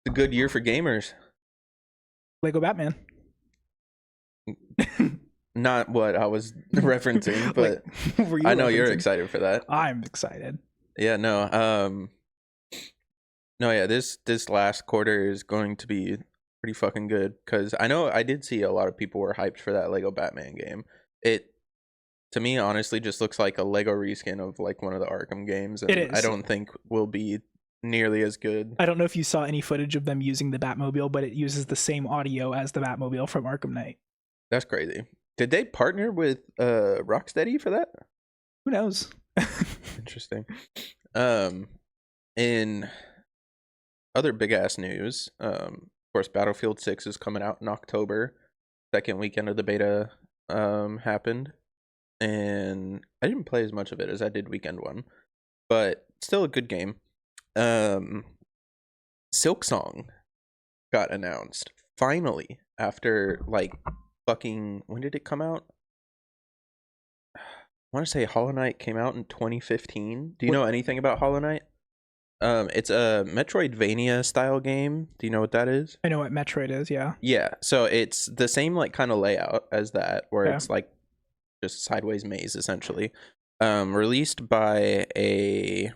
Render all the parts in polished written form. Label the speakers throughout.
Speaker 1: a good year for gamers.
Speaker 2: Lego Batman.
Speaker 1: Not what I was referencing, but I know you're excited for that.
Speaker 2: I'm excited.
Speaker 1: Yeah, no. No, yeah, this last quarter is going to be pretty fucking good because I know I did see a lot of people were hyped for that Lego Batman game. It, to me, honestly, just looks like a Lego reskin of like one of the Arkham games, and
Speaker 2: It is.
Speaker 1: I don't think will be nearly as good.
Speaker 2: I don't know if you saw any footage of them using the Batmobile, but it uses the same audio as the Batmobile from Arkham Knight.
Speaker 1: That's crazy. Did they partner with Rocksteady for that?
Speaker 2: Who knows?
Speaker 1: Interesting. In other big ass news, of course, Battlefield 6 is coming out in October. Second weekend of the beta happened, and I didn't play as much of it as I did weekend one, but still a good game. Silksong got announced finally after like fucking, when did it come out? I want to say Hollow Knight came out in 2015. Do you know anything about Hollow Knight? It's a Metroidvania style game. Do you know what that is?
Speaker 2: I know what Metroid is, yeah.
Speaker 1: Yeah, so it's the same like kind of layout as that, where it's like just sideways maze essentially. Released by a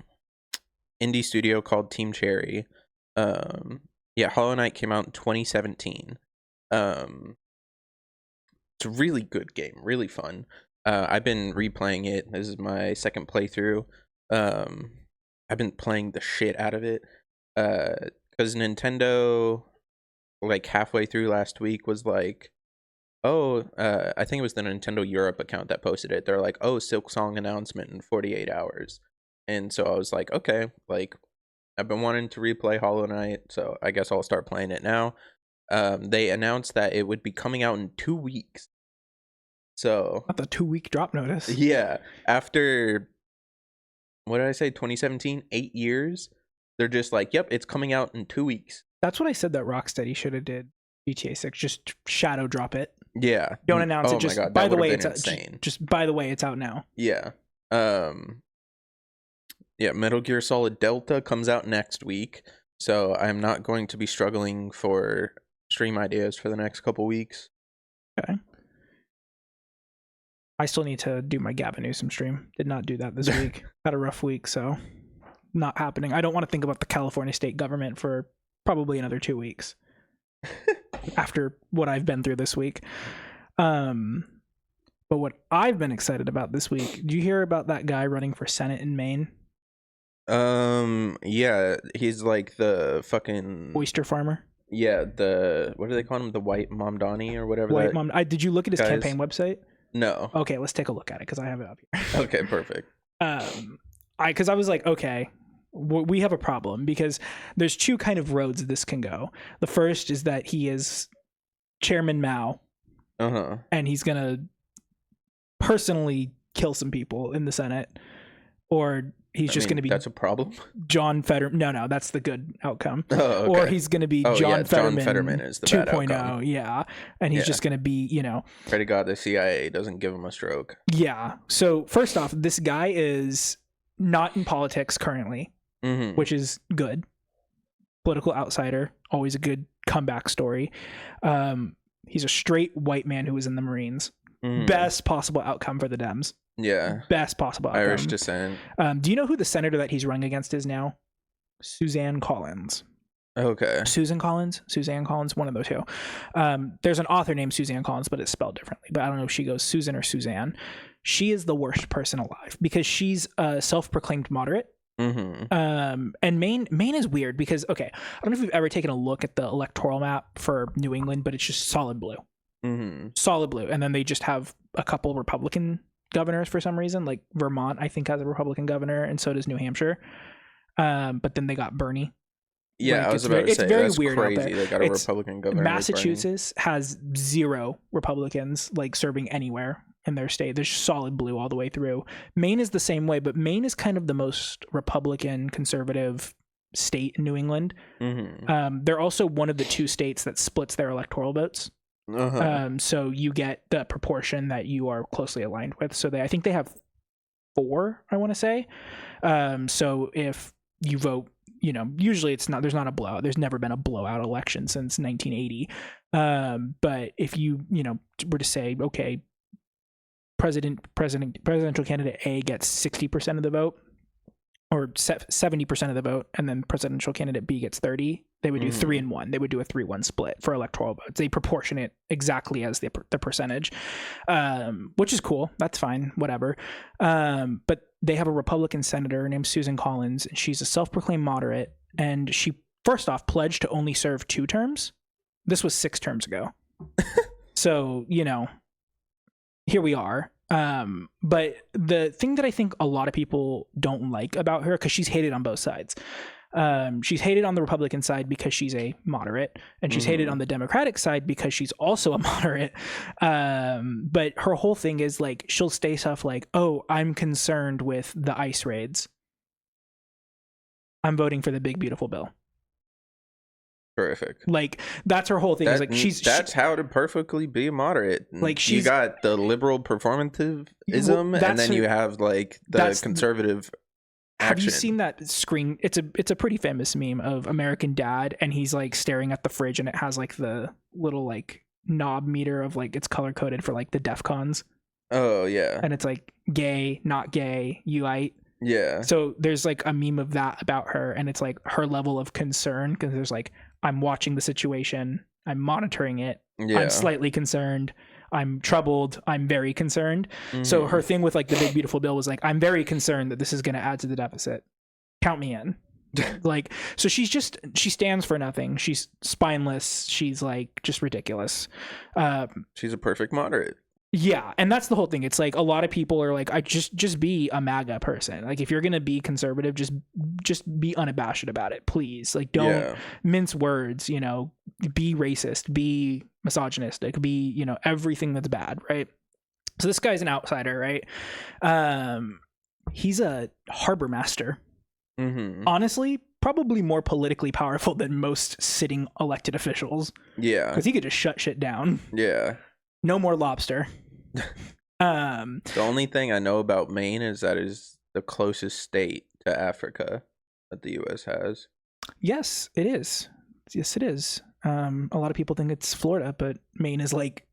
Speaker 1: indie studio called Team Cherry. Yeah, Hollow Knight came out in 2017. It's a really good game, really fun. I've been replaying it. This is my second playthrough. I've been playing the shit out of it. Because Nintendo, like halfway through last week, was like, oh, I think it was the Nintendo Europe account that posted it. They're like, oh, Silksong announcement in 48 hours. And so I was like, okay, like, I've been wanting to replay Hollow Knight, so I guess I'll start playing it now. They announced that it would be coming out in 2 weeks. So
Speaker 2: not the 2-week drop notice.
Speaker 1: Yeah, after, what did I say, 2017, 8 years, they're just like, yep, it's coming out in 2 weeks.
Speaker 2: That's what I said that Rocksteady should have did. GTA 6, just shadow drop it.
Speaker 1: Yeah,
Speaker 2: don't announce it. Just
Speaker 1: my God,
Speaker 2: by the way,
Speaker 1: it's
Speaker 2: insane. Just by the way, it's out now.
Speaker 1: Yeah. Yeah, Metal Gear Solid Delta comes out next week, so I'm not going to be struggling for stream ideas for the next couple weeks.
Speaker 2: Okay. I still need to do my Gavin Newsom stream. Did not do that this week. Had a rough week, so not happening. I don't want to think about the California state government for probably another 2 weeks after what I've been through this week. But what I've been excited about this week, do you hear about that guy running for Senate in Maine?
Speaker 1: Yeah, he's like the fucking
Speaker 2: oyster farmer.
Speaker 1: Yeah, what do they call him? The White Mamdani or whatever.
Speaker 2: White Mom. Did you look at his campaign website?
Speaker 1: No.
Speaker 2: Okay, let's take a look at it because I have it up here.
Speaker 1: Okay, perfect.
Speaker 2: Because I was like, okay, we have a problem because there's two kind of roads this can go. The first is that he is Chairman Mao, and he's gonna personally kill some people in the Senate, or he's just going to be...
Speaker 1: That's a problem?
Speaker 2: John Fetterman... No, that's the good outcome.
Speaker 1: Oh, okay.
Speaker 2: Or he's going to be John Fetterman.
Speaker 1: John Fetterman is the bad outcome.
Speaker 2: 2.0, yeah. And he's just going to be,
Speaker 1: Pray to God the CIA doesn't give him a stroke.
Speaker 2: Yeah. So, first off, this guy is not in politics currently, which is good. Political outsider, always a good comeback story. He's a straight white man who was in the Marines. Best possible outcome for the Dems.
Speaker 1: Yeah.
Speaker 2: Best possible outcome.
Speaker 1: Irish descent.
Speaker 2: Do you know who the senator that he's running against is now? Suzanne Collins.
Speaker 1: Okay.
Speaker 2: Suzanne Collins, one of those two. There's an author named Suzanne Collins, but it's spelled differently. But I don't know if she goes Susan or Suzanne. She is the worst person alive because she's a self-proclaimed moderate. And Maine is weird because, okay, I don't know if you've ever taken a look at the electoral map for New England, but it's just solid blue. Solid blue. And then they just have a couple Republican governors for some reason. Like Vermont, I think, has a Republican governor, and so does New Hampshire. But then they got Bernie.
Speaker 1: Yeah,
Speaker 2: like,
Speaker 1: I was about to say, it's very
Speaker 2: that's
Speaker 1: weird crazy.
Speaker 2: They
Speaker 1: got a Republican governor.
Speaker 2: Massachusetts has 0 Republicans like serving anywhere in their state. There's solid blue all the way through. Maine is the same way, but Maine is kind of the most Republican conservative state in New England. They're also one of the 2 states that splits their electoral votes. So you get the proportion that you are closely aligned with. So I think they have 4, I want to say. So if you vote, usually there's not a blowout. There's never been a blowout election since 1980. But if you were to say, okay, presidential candidate A gets 60% of the vote, or 70% of the vote, and then presidential candidate B gets 30, they would do 3-1. They would do a 3-1 split for electoral votes. They proportion it exactly as the percentage, which is cool. That's fine, whatever. But they have a Republican senator named Susan Collins, and she's a self-proclaimed moderate, and she first off pledged to only serve 2 terms. This was 6 terms ago. So, here we are. But the thing that I think a lot of people don't like about her, because she's hated on both sides. She's hated on the Republican side because she's a moderate, and she's hated on the Democratic side because she's also a moderate. But her whole thing is like, she'll say stuff like, oh, I'm concerned with the ICE raids. I'm voting for the big, beautiful bill.
Speaker 1: Terrific.
Speaker 2: Like, that's her whole thing. Is like
Speaker 1: that's how to perfectly be a moderate. Like, you got the liberal performativism, and then you have like the conservative action.
Speaker 2: Have you seen that screen? It's a pretty famous meme of American Dad, and he's like staring at the fridge, and it has like the little like knob meter of like, it's color coded for like the DEFCONs.
Speaker 1: Oh yeah.
Speaker 2: And it's like gay, not gay, you-ite.
Speaker 1: Yeah.
Speaker 2: So there's like a meme of that about her, and it's like her level of concern, because there's like, I'm watching the situation, I'm monitoring it, I'm slightly concerned, I'm troubled, I'm very concerned. So her thing with like the big beautiful bill was like, I'm very concerned that this is going to add to the deficit. Count me in. Like, so she stands for nothing. She's spineless. She's like just ridiculous.
Speaker 1: She's a perfect moderate.
Speaker 2: Yeah, and that's the whole thing. It's like a lot of people are like, I just be a MAGA person. Like, if you're gonna be conservative, just be unabashed about it, please. Like, don't mince words. Be racist, be misogynistic, be everything that's bad, right? So this guy's an outsider, right? He's a harbor master. Honestly, probably more politically powerful than most sitting elected officials. Yeah, because he could just shut shit down. Yeah, no more lobster.
Speaker 1: The only thing I know about Maine is that it is the closest state to Africa that the U.S. has.
Speaker 2: Yes, it is. Yes, it is. A lot of people think it's Florida, but Maine is like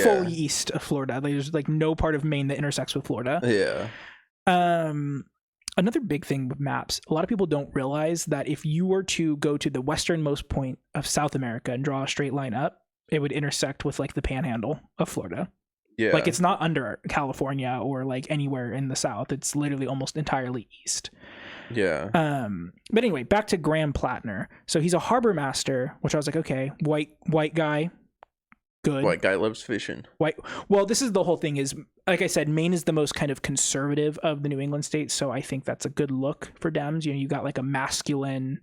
Speaker 2: fully east of Florida. There's like no part of Maine that intersects with Florida. Yeah. Another big thing with maps, a lot of people don't realize that if you were to go to the westernmost point of South America and draw a straight line up, it would intersect with like the panhandle of Florida. Yeah. Like, it's not under California or like anywhere in the South. It's literally almost entirely east. Yeah. But anyway, back to Graham Platner. So he's a harbor master, which I was like, okay, white guy, good.
Speaker 1: White guy loves fishing.
Speaker 2: Well, this is the whole thing is, like I said, Maine is the most kind of conservative of the New England states. So I think that's a good look for Dems. You got like a masculine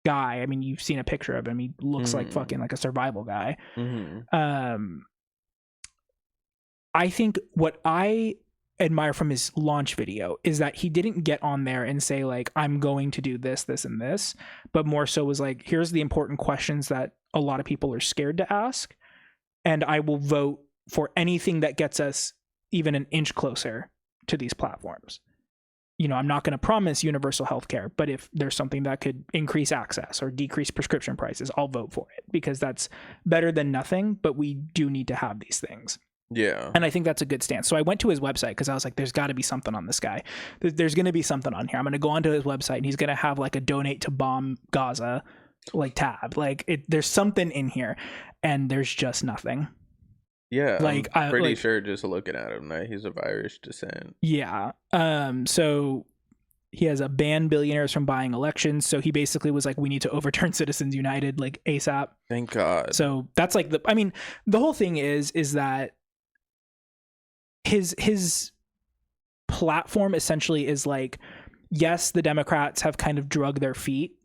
Speaker 2: guy. I mean, you've seen a picture of him. He looks like fucking like a survival guy. I think what I admire from his launch video is that he didn't get on there and say like, I'm going to do this, this, and this, but more so was like, here's the important questions that a lot of people are scared to ask, and I will vote for anything that gets us even an inch closer to these platforms. I'm not going to promise universal healthcare, but if there's something that could increase access or decrease prescription prices, I'll vote for it, because that's better than nothing, but we do need to have these things. Yeah. And I think that's a good stance. So I went to his website because I was like, there's got to be something on this guy. There's going to be something on here. I'm going to go onto his website, and he's going to have like a donate to bomb Gaza like tab. Like, there's something in here, and there's just nothing.
Speaker 1: Yeah. Like, I'm pretty sure just looking at him that he's of Irish descent.
Speaker 2: Yeah. So he has a ban billionaires from buying elections. So he basically was like, we need to overturn Citizens United like ASAP.
Speaker 1: Thank God.
Speaker 2: So that's like the whole thing is that his platform essentially is like, yes, the Democrats have kind of drug their feet,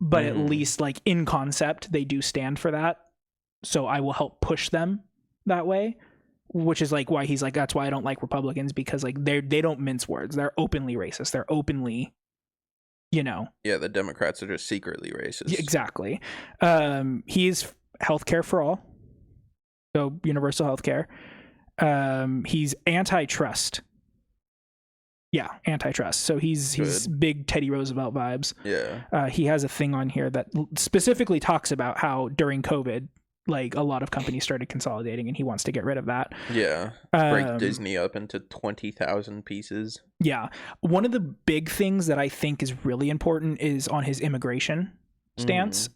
Speaker 2: but at least like in concept, they do stand for that. So I will help push them that way, which is like why he's like, that's why I don't like Republicans, because like they don't mince words. They're openly racist. They're openly, Yeah,
Speaker 1: the Democrats are just secretly racist.
Speaker 2: Exactly. He's healthcare for all. So universal healthcare. He's antitrust. Yeah, antitrust. So he's big Teddy Roosevelt vibes.
Speaker 1: Yeah.
Speaker 2: He has a thing on here that specifically talks about how during COVID, like a lot of companies started consolidating, and he wants to get rid of that.
Speaker 1: Yeah. Break Disney up into 20,000 pieces.
Speaker 2: Yeah. One of the big things that I think is really important is on his immigration stance.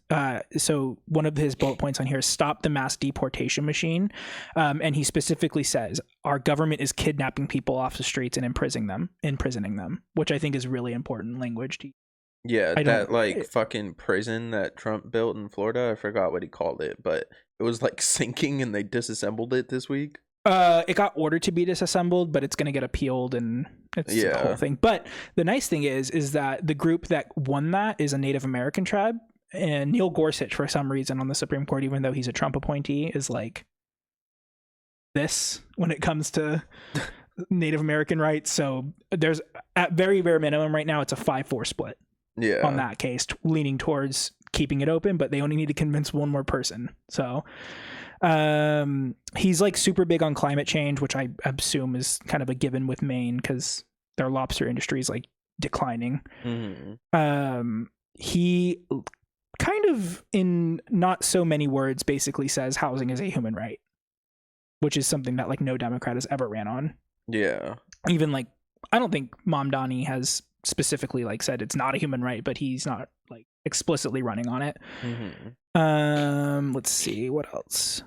Speaker 2: So one of his bullet points on here is stop the mass deportation machine. And he specifically says our government is kidnapping people off the streets and imprisoning them, which I think is really important language to use.
Speaker 1: Yeah, that like fucking prison that Trump built in Florida, I forgot what he called it, but it was like sinking and they disassembled it this week.
Speaker 2: It got ordered to be disassembled, but it's going to get appealed and it's the whole thing. But the nice thing is that the group that won that is a Native American tribe. And Neil Gorsuch, for some reason, on the Supreme Court, even though he's a Trump appointee, is like this when it comes to Native American rights. So there's, at very bare minimum right now, it's a 5-4 split on that case, leaning towards keeping it open, but they only need to convince one more person. So he's like super big on climate change, which I assume is kind of a given with Maine because their lobster industry is like declining. He kind of, in not so many words, basically says housing is a human right, which is something that like no Democrat has ever ran on.
Speaker 1: Yeah.
Speaker 2: Even like, I don't think Mom Donnie has specifically like said it's not a human right, but he's not like explicitly running on it. Let's see what else.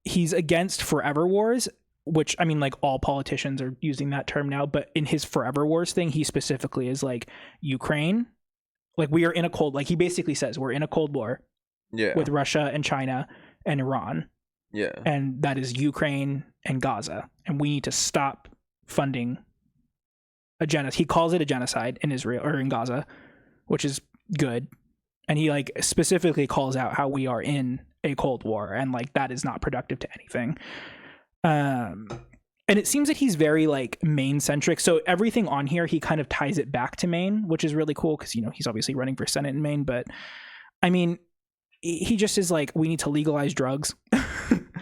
Speaker 2: He's against forever wars, which, I mean, like all politicians are using that term now, but in his forever wars thing, he specifically is like Ukraine, like we are in a cold, like he basically says we're in a cold war with Russia and China and Iran.
Speaker 1: Yeah.
Speaker 2: And that is Ukraine and Gaza. And we need to stop funding a genocide. He calls it a genocide in Israel or in Gaza, which is good. And he like specifically calls out how we are in a cold war and like that is not productive to anything. And it seems that he's very like Maine centric. So everything on here, he kind of ties it back to Maine, which is really cool because, you know, he's obviously running for Senate in Maine. But I mean, he just is like, we need to legalize drugs.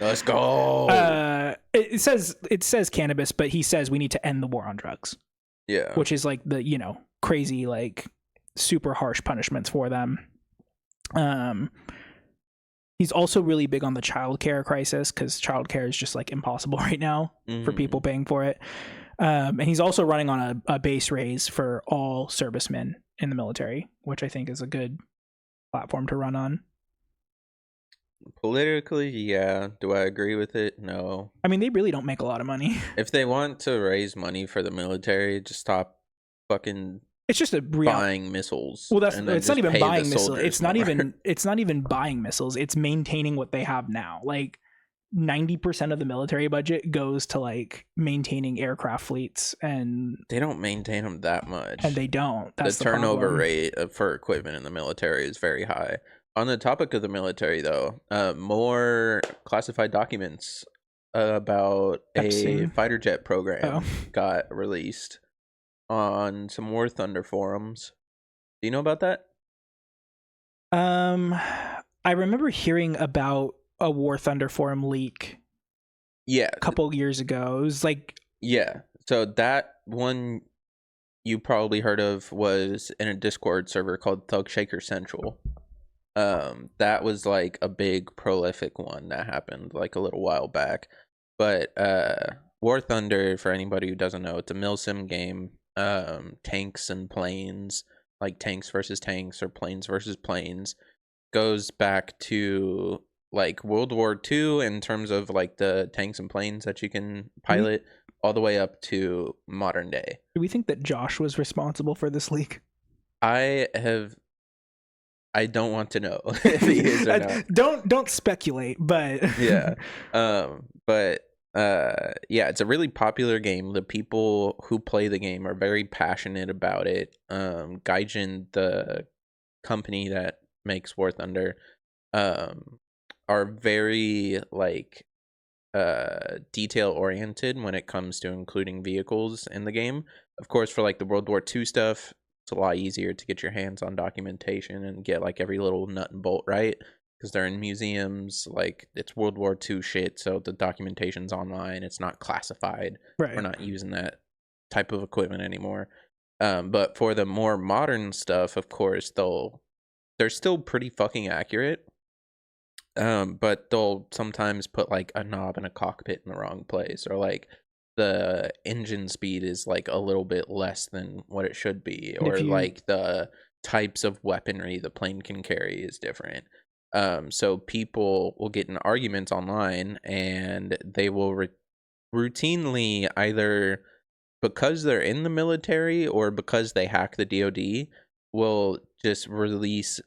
Speaker 1: Let's go.
Speaker 2: It says cannabis, but he says we need to end the war on drugs.
Speaker 1: Yeah.
Speaker 2: Which is like the, you know, crazy, like super harsh punishments for them. He's also really big on the childcare crisis because childcare is just like impossible right now for people paying for it. And he's also running on a base raise for all servicemen in the military, which I think is a good platform to run on.
Speaker 1: Politically, yeah. Do I agree with it? No.
Speaker 2: I mean, they really don't make a lot of money.
Speaker 1: If they want to raise money for the military, just stop fucking
Speaker 2: it's just
Speaker 1: buying missiles.
Speaker 2: Well, it's not even buying missiles. It's not even buying missiles. It's maintaining what they have now. Like 90% of the military budget goes to like maintaining aircraft fleets, and
Speaker 1: they don't maintain them that much.
Speaker 2: And they don't. That's
Speaker 1: the turnover rate for equipment in the military is very high. On the topic of the military, though, more classified documents about a fighter jet program got released on some War Thunder forums. Do you know about that?
Speaker 2: I remember hearing about a War Thunder forum leak.
Speaker 1: Yeah,
Speaker 2: a couple years ago. It was like
Speaker 1: So that one you probably heard of was in a Discord server called Thug Shaker Central. That was like a big prolific one that happened like a little while back. But War Thunder, for anybody who doesn't know, it's a milsim game. Tanks and planes, like tanks versus tanks or planes versus planes, goes back to like World War II in terms of like the tanks and planes that you can pilot, all the way up to modern day.
Speaker 2: Do we think that Josh was responsible for this leak?
Speaker 1: I don't want to know if he is or not.
Speaker 2: Don't speculate, but
Speaker 1: yeah. Yeah, it's a really popular game. The people who play the game are very passionate about it. Gaijin, the company that makes War Thunder, are very like detail oriented when it comes to including vehicles in the game. Of course, for like the World War II stuff, it's a lot easier to get your hands on documentation and get like every little nut and bolt right. because they're in museums. Like, it's World War II shit, so the documentation's online. It's not classified.
Speaker 2: Right.
Speaker 1: We're not using that type of equipment anymore. But for the more modern stuff, of course, they're still pretty fucking accurate. But they'll sometimes put like a knob in a cockpit in the wrong place, or like the engine speed is like a little bit less than what it should be, or like the types of weaponry the plane can carry is different. So people will get in arguments online, and they will routinely, either because they're in the military or because they hack the DoD, will just release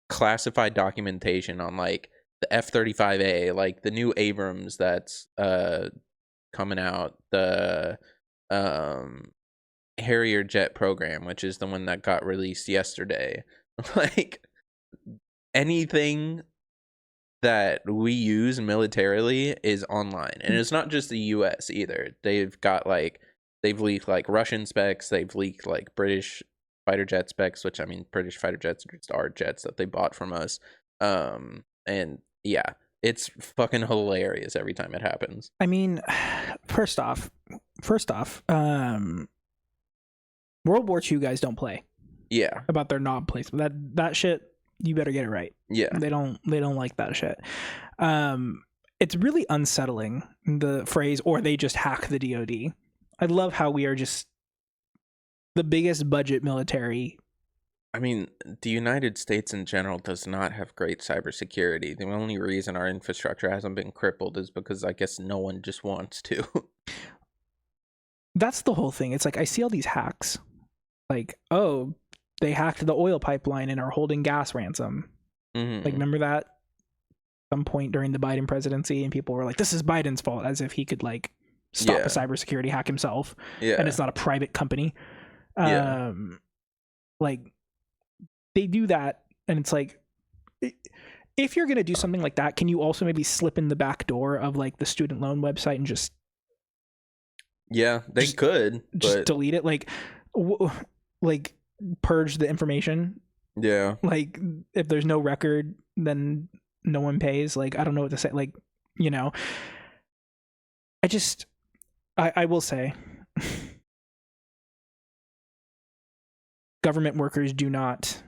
Speaker 1: classified documentation on like the F-35A, like the new Abrams that's coming out, the Harrier jet program, which is the one that got released yesterday. Like, anything that we use militarily is online, and it's not just the US either. They've leaked like Russian specs, they've leaked like British fighter jet specs, which, I mean, British fighter jets are just our jets that they bought from us. And yeah, it's fucking hilarious every time it happens.
Speaker 2: I mean, first off, World War II guys don't play.
Speaker 1: Yeah.
Speaker 2: About their knob placement. That shit, you better get it right.
Speaker 1: Yeah.
Speaker 2: They don't like that shit. It's really unsettling, the phrase, or they just hack the DoD. I love how we are just the biggest budget military.
Speaker 1: I mean, the United States in general does not have great cybersecurity. The only reason our infrastructure hasn't been crippled is because I guess no one just wants to.
Speaker 2: That's the whole thing. It's like, I see all these hacks. Like, oh, they hacked the oil pipeline and are holding gas ransom.
Speaker 1: Mm-hmm.
Speaker 2: Like, remember that? Some point during the Biden presidency, and people were like, this is Biden's fault, as if he could like stop a cybersecurity hack himself.
Speaker 1: Yeah.
Speaker 2: And it's not a private company.
Speaker 1: Yeah.
Speaker 2: Like, they do that, and it's like, if you're going to do something like that, can you also maybe slip in the back door of like the student loan website and just
Speaker 1: could
Speaker 2: just delete it, like purge the information?
Speaker 1: Yeah.
Speaker 2: Like, if there's no record, then no one pays. Like, I don't know what to say. Like, you know, I will say government workers do not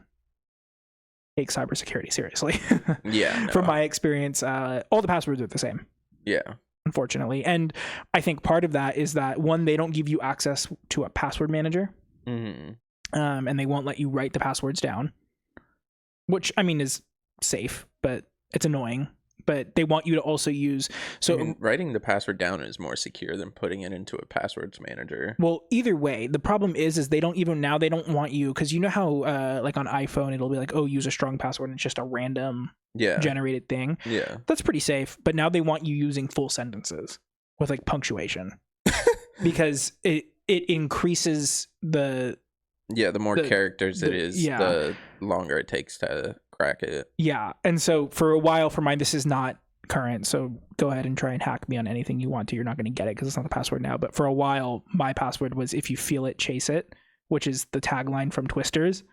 Speaker 2: take cybersecurity seriously.
Speaker 1: Yeah. No.
Speaker 2: From my experience, all the passwords are the same.
Speaker 1: Yeah.
Speaker 2: Unfortunately. And I think part of that is that, one, they don't give you access to a password manager.
Speaker 1: Mm-hmm.
Speaker 2: And they won't let you write the passwords down, which, I mean, is safe, but it's annoying. But they want you to also use... So,
Speaker 1: I mean, writing the password down is more secure than putting it into a passwords manager.
Speaker 2: Well, either way, the problem is they don't want you... Because you know how, like on iPhone, it'll be like, oh, use a strong password, and it's just a random generated thing?
Speaker 1: Yeah.
Speaker 2: That's pretty safe. But now they want you using full sentences with like punctuation. Because it increases the...
Speaker 1: Yeah, the more characters it is, the longer it takes to crack it.
Speaker 2: Yeah, and so for a while, for mine, this is not current, so go ahead and try and hack me on anything you want to. You're not going to get it because it's not the password now. But for a while, my password was, if you feel it, chase it, which is the tagline from Twisters.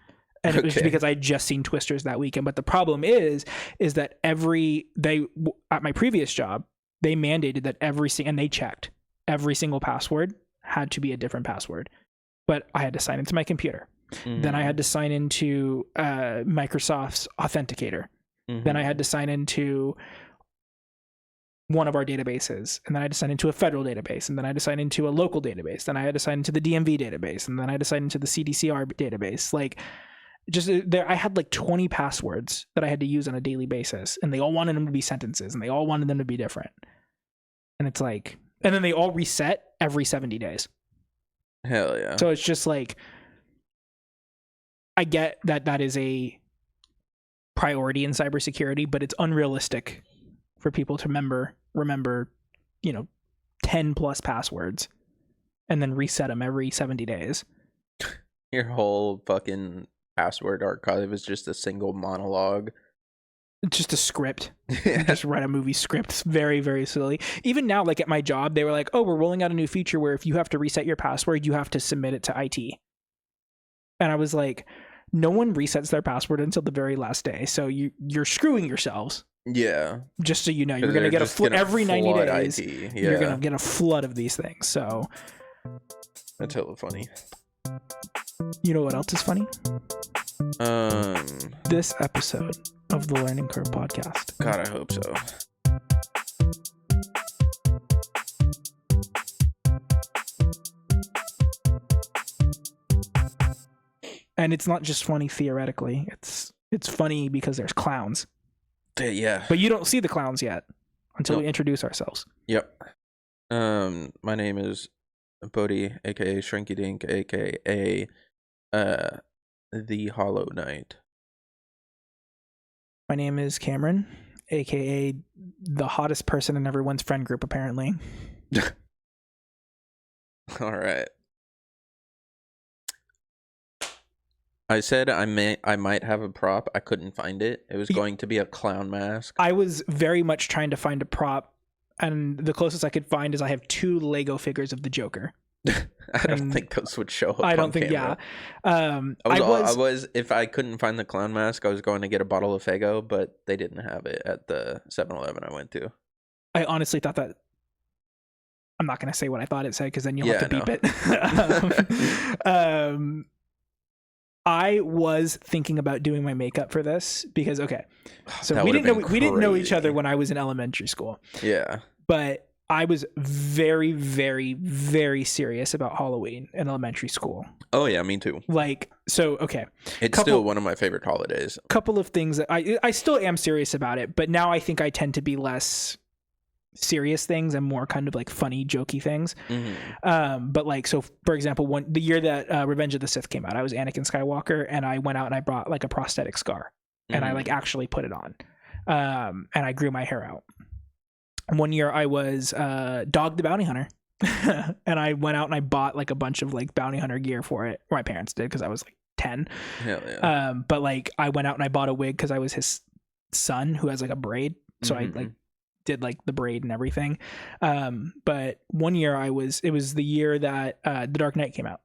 Speaker 2: And it was because I had just seen Twisters that weekend. But the problem is that at my previous job, they mandated that and they checked every single password had to be a different password. But I had to sign into my computer. Mm-hmm. Then I had to sign into Microsoft's Authenticator. Mm-hmm. Then I had to sign into one of our databases. And then I had to sign into a federal database. And then I had to sign into a local database. Then I had to sign into the DMV database. And then I had to sign into the CDCR database. Like, just there, I had like 20 passwords that I had to use on a daily basis. And they all wanted them to be sentences. And they all wanted them to be different. And it's like... And then they all reset every 70 days.
Speaker 1: Hell yeah.
Speaker 2: So it's just like, I get that is a priority in cybersecurity, but it's unrealistic for people to remember, 10 plus passwords and then reset them every 70 days.
Speaker 1: Your whole fucking password archive is just a single monologue.
Speaker 2: Just a script. Just write a movie script. It's very, very silly. Even now, like at my job, they were like, oh, we're rolling out a new feature where if you have to reset your password, you have to submit it to IT. And I was like, no one resets their password until the very last day. So you're screwing yourselves.
Speaker 1: Yeah.
Speaker 2: Just so you know, you're going to get every 90 days.
Speaker 1: IT. Yeah.
Speaker 2: You're going to get a flood of these things. So
Speaker 1: that's hella funny.
Speaker 2: You know what else is funny? This episode of the Learning Curve podcast.
Speaker 1: God, I hope so.
Speaker 2: And it's not just funny theoretically. It's funny because there's clowns.
Speaker 1: Yeah.
Speaker 2: But you don't see the clowns yet until we introduce ourselves.
Speaker 1: Yep. My name is Bodhi, aka Shrinky Dink, aka the Hollow Knight.
Speaker 2: My name is Cameron, aka the hottest person in everyone's friend group, apparently.
Speaker 1: All right. I said I might have a prop. I couldn't find it. It was going to be a clown mask.
Speaker 2: I was very much trying to find a prop, and the closest I could find is I have 2 Lego figures of the Joker.
Speaker 1: I don't think those would show up.
Speaker 2: I don't think,
Speaker 1: camera.
Speaker 2: Yeah.
Speaker 1: I was, if I couldn't find the clown mask, I was going to get a bottle of Faygo, but they didn't have it at the 7-Eleven I went to.
Speaker 2: I honestly thought that. I'm not going to say what I thought it said because then you'll have to beep it. I was thinking about doing my makeup for this because so we didn't know each other when I was in elementary school.
Speaker 1: Yeah.
Speaker 2: But I was very, very, very serious about Halloween in elementary school.
Speaker 1: Oh yeah, me too.
Speaker 2: It's
Speaker 1: still one of my favorite holidays.
Speaker 2: Couple of things that I still am serious about it, but now I think I tend to be less serious things and more kind of like funny, jokey things.
Speaker 1: Mm-hmm.
Speaker 2: But so for example, the year that Revenge of the Sith came out, I was Anakin Skywalker, and I went out and I brought like a prosthetic scar, and I like actually put it on, and I grew my hair out. One year I was Dog the Bounty Hunter, and I went out and I bought like a bunch of like bounty hunter gear for it. Or my parents did because I was like 10.
Speaker 1: Hell yeah.
Speaker 2: But like I went out and I bought a wig because I was his son who has like a braid, so I like did like the braid and everything. But one year it was the year that The Dark Knight came out,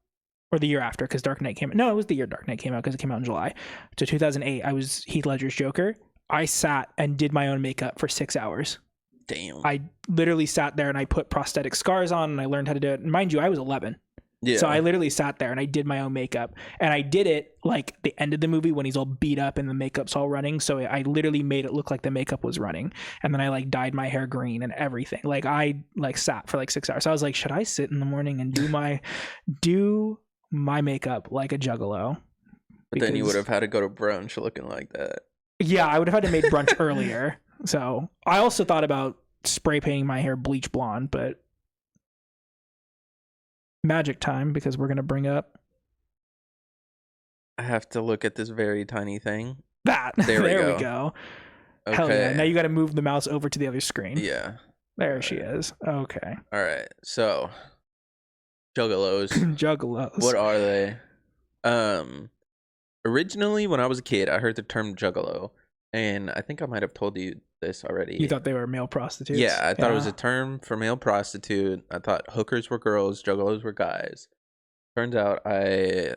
Speaker 2: or the year after, because Dark Knight came out. No, it was the year Dark Knight came out because it came out in July. So 2008, I was Heath Ledger's Joker. I sat and did my own makeup for 6 hours.
Speaker 1: Damn.
Speaker 2: I literally sat there and I put prosthetic scars on and I learned how to do it. And mind you, I was 11.
Speaker 1: Yeah.
Speaker 2: So I literally sat there and I did my own makeup, and I did it like the end of the movie when he's all beat up and the makeup's all running. So I literally made it look like the makeup was running, and then I like dyed my hair green and everything. Like I like sat for like 6 hours. So I was like, should I sit in the morning and do my makeup like a juggalo?
Speaker 1: But then you would have had to go to brunch looking like that.
Speaker 2: Yeah, I would have had to make brunch earlier. So I also thought about spray painting my hair bleach blonde, but magic time, because we're going to bring up.
Speaker 1: I have to look at this very tiny thing.
Speaker 2: There we go.
Speaker 1: Okay.
Speaker 2: Hell yeah. Now you got to move the mouse over to the other screen.
Speaker 1: Yeah.
Speaker 2: There she is. Okay.
Speaker 1: All right. So, Juggalos.
Speaker 2: Juggalos.
Speaker 1: What are they? Originally, when I was a kid, I heard the term Juggalo, and I think I might have told you this already.
Speaker 2: You thought they were male prostitutes?
Speaker 1: Yeah, I thought it was a term for male prostitute. I thought hookers were girls, juggalos were guys. Turns out I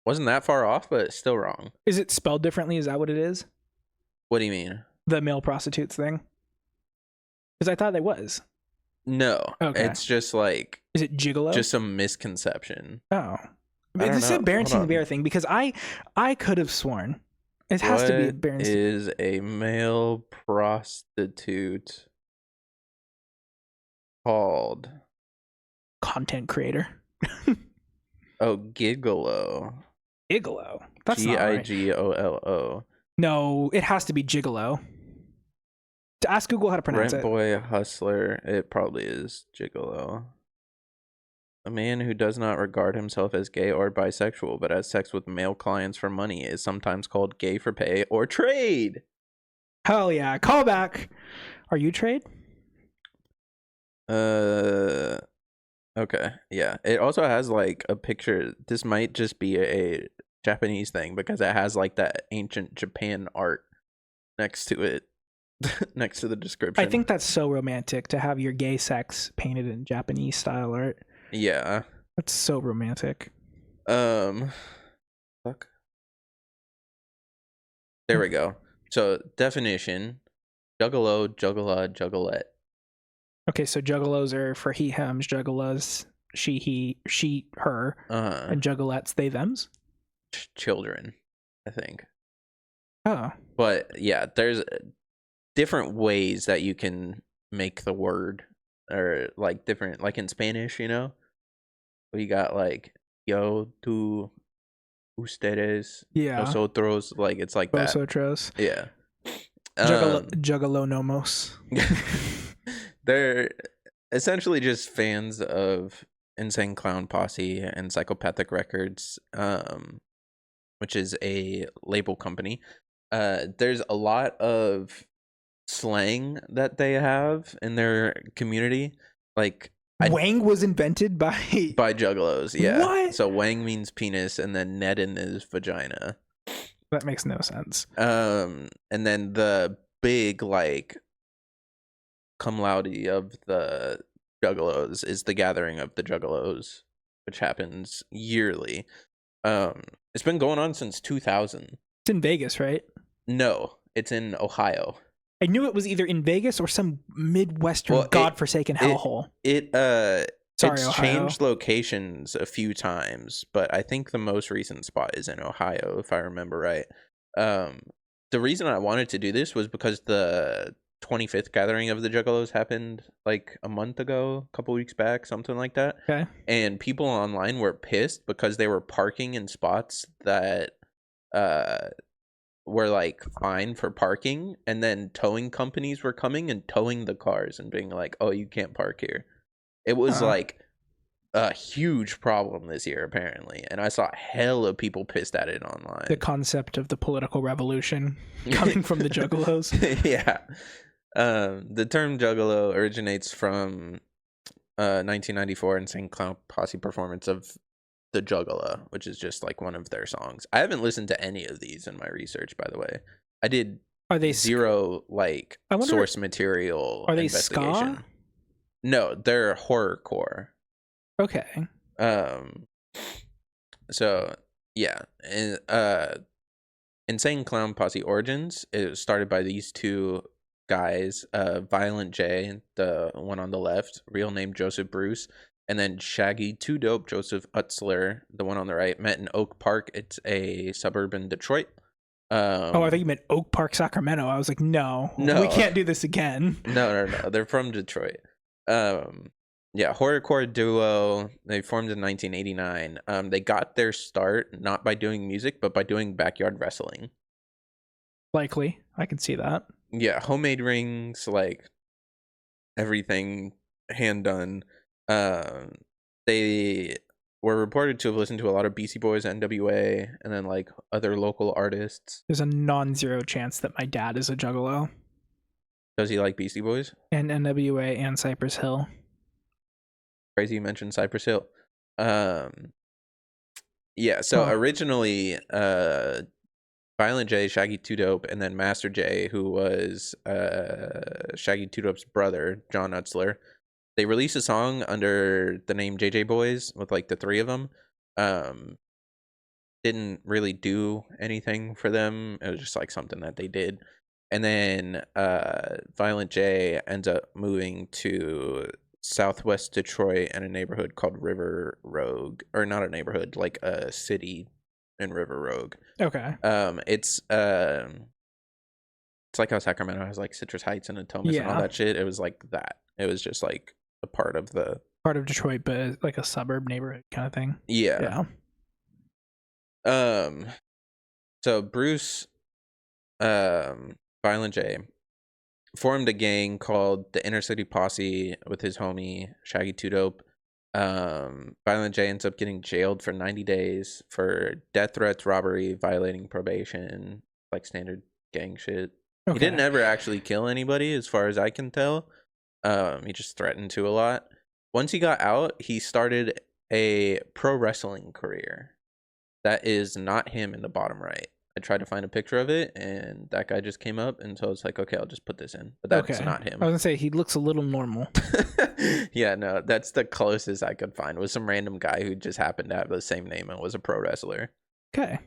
Speaker 1: wasn't that far off, but it's still wrong.
Speaker 2: Is it spelled differently? Is that what it is?
Speaker 1: What do you mean?
Speaker 2: The male prostitutes thing? Because I thought it was.
Speaker 1: No.
Speaker 2: Okay.
Speaker 1: It's just like...
Speaker 2: Is it gigolo?
Speaker 1: Just some misconception.
Speaker 2: Oh. This is a Berenstain Bear thing, because I could have sworn. It has to be a Berenstain.
Speaker 1: Is a male prostitute called?
Speaker 2: Content creator.
Speaker 1: Oh, gigolo.
Speaker 2: Gigolo. That's not right.
Speaker 1: Gigolo.
Speaker 2: No, it has to be gigolo. To ask Google how to pronounce
Speaker 1: Rent boy, hustler. It probably is gigolo. A man who does not regard himself as gay or bisexual, but has sex with male clients for money, is sometimes called gay for pay or trade.
Speaker 2: Hell yeah. Call back. Are you trade?
Speaker 1: Okay. Yeah. It also has like a picture. This might just be a Japanese thing because it has like that ancient Japan art next to it. Next to the description.
Speaker 2: I think that's so romantic to have your gay sex painted in Japanese style art.
Speaker 1: Yeah.
Speaker 2: That's so romantic.
Speaker 1: Fuck. There we go. So definition: juggalo, juggala, juggalette.
Speaker 2: Okay, so juggalos are for he, hims, juggalas, she, he, she, her, and juggalettes, they, thems?
Speaker 1: Children, I think.
Speaker 2: Oh.
Speaker 1: But yeah, there's different ways that you can make the word, or like different, like in Spanish, we got like yo, tú, ustedes,
Speaker 2: Yeah.
Speaker 1: nosotros, like it's like that.
Speaker 2: Vosotros.
Speaker 1: Yeah.
Speaker 2: Juggalo nomos.
Speaker 1: They're essentially just fans of Insane Clown Posse and Psychopathic Records, which is a label company. There's a lot of slang that they have in their community. Like
Speaker 2: Wang was invented by
Speaker 1: Juggalos, yeah.
Speaker 2: What?
Speaker 1: So Wang means penis, and then Nedin is vagina.
Speaker 2: That makes no sense.
Speaker 1: And then the big like cum laude of the Juggalos is the Gathering of the Juggalos, which happens yearly. It's been going on since 2000.
Speaker 2: It's in Vegas, right?
Speaker 1: No, it's in Ohio.
Speaker 2: I knew it was either in Vegas or some Midwestern godforsaken hellhole.
Speaker 1: It's changed locations a few times, but I think the most recent spot is in Ohio, if I remember right. The reason I wanted to do this was because the 25th gathering of the Juggalos happened like a month ago, a couple weeks back, something like that.
Speaker 2: Okay.
Speaker 1: And people online were pissed because they were parking in spots that were like fine for parking, and then towing companies were coming and towing the cars and being like, oh, you can't park here. It was like a huge problem this year, apparently, and I saw hella people pissed at it online.
Speaker 2: The concept of the political revolution coming from the Juggalos.
Speaker 1: Yeah. The term juggalo originates from 1994 Insane Clown Posse performance of the Juggalo, which is just like one of their songs. I haven't listened to any of these in my research, by the way. I did zero like source material.
Speaker 2: Are they
Speaker 1: investigation.
Speaker 2: ska?
Speaker 1: No, they're horrorcore.
Speaker 2: Okay.
Speaker 1: So yeah, and Insane Clown Posse origins, it was started by these two guys, Violent J, the one on the left, real name Joseph Bruce, and then Shaggy Too Dope Joseph Utzler, the one on the right, met in Oak Park. It's a suburb in Detroit.
Speaker 2: I thought you meant Oak Park, Sacramento. I was like, no, we can't do this again.
Speaker 1: No. They're from Detroit. Yeah, horrorcore duo. They formed in 1989. They got their start not by doing music, but by doing backyard wrestling.
Speaker 2: Likely, I can see that.
Speaker 1: Yeah, homemade rings, like everything hand done. They were reported to have listened to a lot of Beastie Boys, NWA, and then like other local artists.
Speaker 2: There's a non-zero chance that my dad is a juggalo.
Speaker 1: Does he like Beastie Boys?
Speaker 2: And NWA and Cypress Hill.
Speaker 1: Crazy you mentioned Cypress Hill. Yeah, so originally Violent J, Shaggy Too Dope, and then Master J, who was Shaggy Too Dope's brother, John Utzler. They released a song under the name JJ Boys with like the three of them. Didn't really do anything for them. It was just like something that they did. And then Violent J ends up moving to Southwest Detroit in a neighborhood called River Rogue, or not a neighborhood, like a city in River Rogue.
Speaker 2: Okay.
Speaker 1: It's like how Sacramento has like Citrus Heights and Atomas and all that shit. It was like that. It was just like a part of
Speaker 2: Detroit, but like a suburb neighborhood kind of thing.
Speaker 1: Yeah. So Bruce, Violent J, formed a gang called the Inner City Posse with his homie Shaggy Too Dope. Violent J ends up getting jailed for 90 days for death threats, robbery, violating probation, like standard gang shit. Okay. He didn't ever actually kill anybody, as far as I can tell. He just threatened to a lot. Once he got out, he started a pro wrestling career. That is not him in the bottom right. I tried to find a picture of it, and that guy just came up, and so I was like, okay, I'll just put this in. But that's not him.
Speaker 2: I was gonna say, he looks a little normal.
Speaker 1: Yeah, no, that's the closest I could find, was some random guy who just happened to have the same name and was a pro wrestler.
Speaker 2: Okay.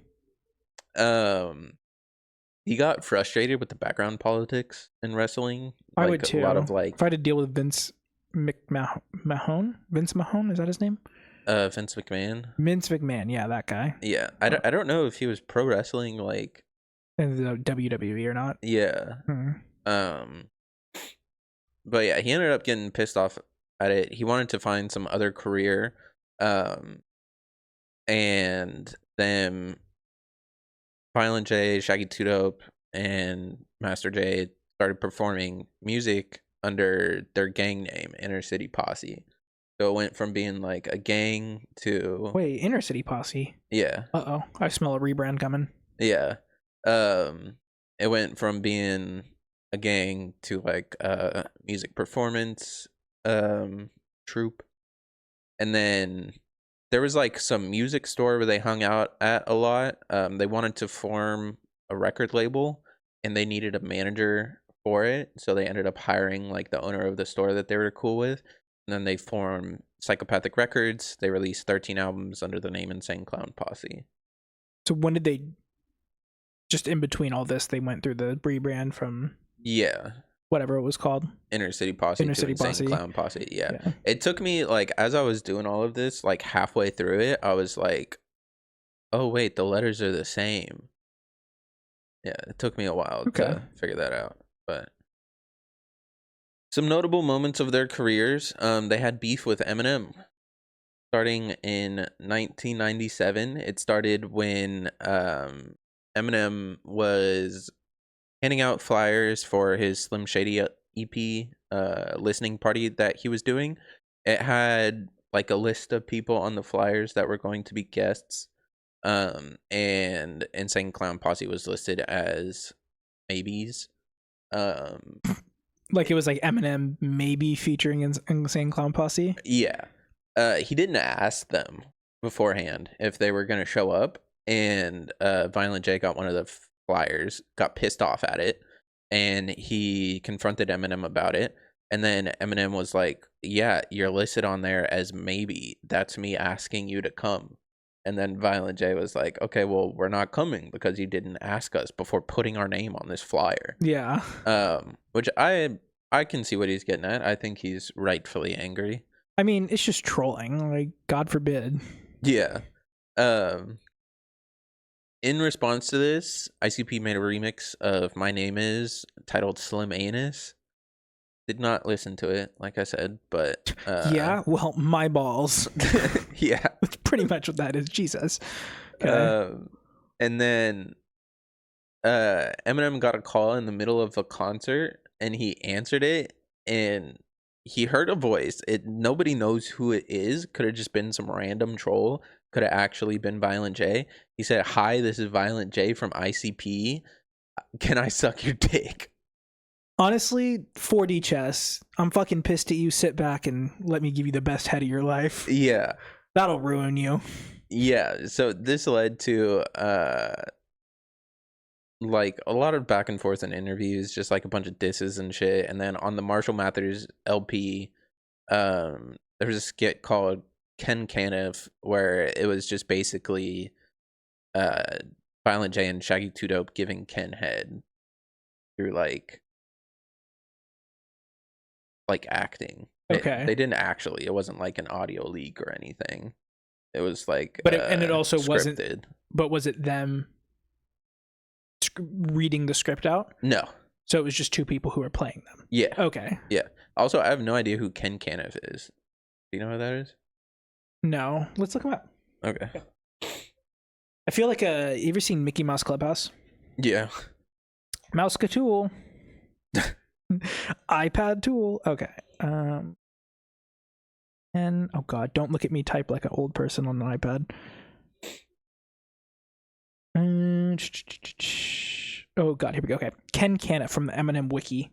Speaker 1: he got frustrated with the background politics in wrestling.
Speaker 2: I
Speaker 1: Like,
Speaker 2: would too.
Speaker 1: A lot of like
Speaker 2: if I had to deal with Vince Mahone, Vince Mahone, is that his name?
Speaker 1: Vince McMahon.
Speaker 2: Vince McMahon, yeah, that guy.
Speaker 1: Yeah, I don't know if he was pro wrestling like
Speaker 2: In the WWE or not.
Speaker 1: yeah. Um, but yeah, he ended up getting pissed off at it. He wanted to find some other career, and then Violent J, Shaggy Two Dope, and Master J started performing music under their gang name, Inner City Posse. So it went from being like a gang to
Speaker 2: Wait, Inner City Posse.
Speaker 1: yeah,
Speaker 2: I smell a rebrand coming.
Speaker 1: yeah. It went from being a gang to like a music performance troupe, and then there was like some music store where they hung out at a lot. They wanted to form a record label, and they needed a manager for it, so they ended up hiring like the owner of the store that they were cool with. And then they formed Psychopathic Records. They released 13 albums under the name Insane Clown Posse.
Speaker 2: So when did they, just in between all this, they went through the rebrand from whatever it was called?
Speaker 1: Inner City Posse to Insane Clown Posse. Yeah. It took me, like, as I was doing all of this, like, halfway through it, I was like, oh, wait, the letters are the same. Yeah, it took me a while to figure that out. But some notable moments of their careers, they had beef with Eminem. Starting in 1997, it started when Eminem was handing out flyers for his Slim Shady EP listening party that he was doing. It had like a list of people on the flyers that were going to be guests, and Insane Clown Posse was listed as maybes.
Speaker 2: Like it was like Eminem maybe featuring Insane Clown Posse?
Speaker 1: Yeah. He didn't ask them beforehand if they were going to show up, and Violent J got one of the flyers, got pissed off at it, and he confronted Eminem about it. And then Eminem was like, yeah, you're listed on there as maybe. That's me asking you to come. And then Violent J was like, okay, well, we're not coming because you didn't ask us before putting our name on this flyer.
Speaker 2: Yeah.
Speaker 1: Which I can see what he's getting at. I think he's rightfully angry.
Speaker 2: I mean, it's just trolling. Like, God forbid.
Speaker 1: Yeah. In response to this, ICP made a remix of My Name Is, titled Slim Anus. Did not listen to it, like I said, but...
Speaker 2: yeah, well, my balls.
Speaker 1: Yeah.
Speaker 2: That's pretty much what that is. Jesus. Okay.
Speaker 1: And then Eminem got a call in the middle of a concert, and he answered it, and he heard a voice. Nobody knows who it is. Could have just been some random troll. Could have actually been Violent J. He said, "Hi, this is Violent J from ICP. Can I suck your dick?"
Speaker 2: Honestly, 4D chess. I'm fucking pissed at you. Sit back and let me give you the best head of your life.
Speaker 1: Yeah.
Speaker 2: That'll ruin you.
Speaker 1: Yeah. So this led to like a lot of back and forth in interviews, just like a bunch of disses and shit. And then on the Marshall Mathers LP, there was a skit called Ken Caniff where it was just basically Violent J and Shaggy Two Dope giving Ken head through like acting.
Speaker 2: Okay.
Speaker 1: They didn't actually. It wasn't like an audio leak or anything. It was like
Speaker 2: but it also
Speaker 1: scripted.
Speaker 2: Wasn't. But was it them reading the script out?
Speaker 1: No.
Speaker 2: So it was just two people who were playing them.
Speaker 1: Yeah.
Speaker 2: Okay.
Speaker 1: Yeah. Also, I have no idea who Ken Caniff is. Do you know who that is?
Speaker 2: No. Let's look him up.
Speaker 1: Okay.
Speaker 2: I feel like you ever seen Mickey Mouse Clubhouse?
Speaker 1: Yeah.
Speaker 2: Mouse tool. iPad tool. Okay. And oh god, don't look at me type like an old person on an iPad. Oh god, here we go. Okay. Ken Caniff from the Eminem Wiki.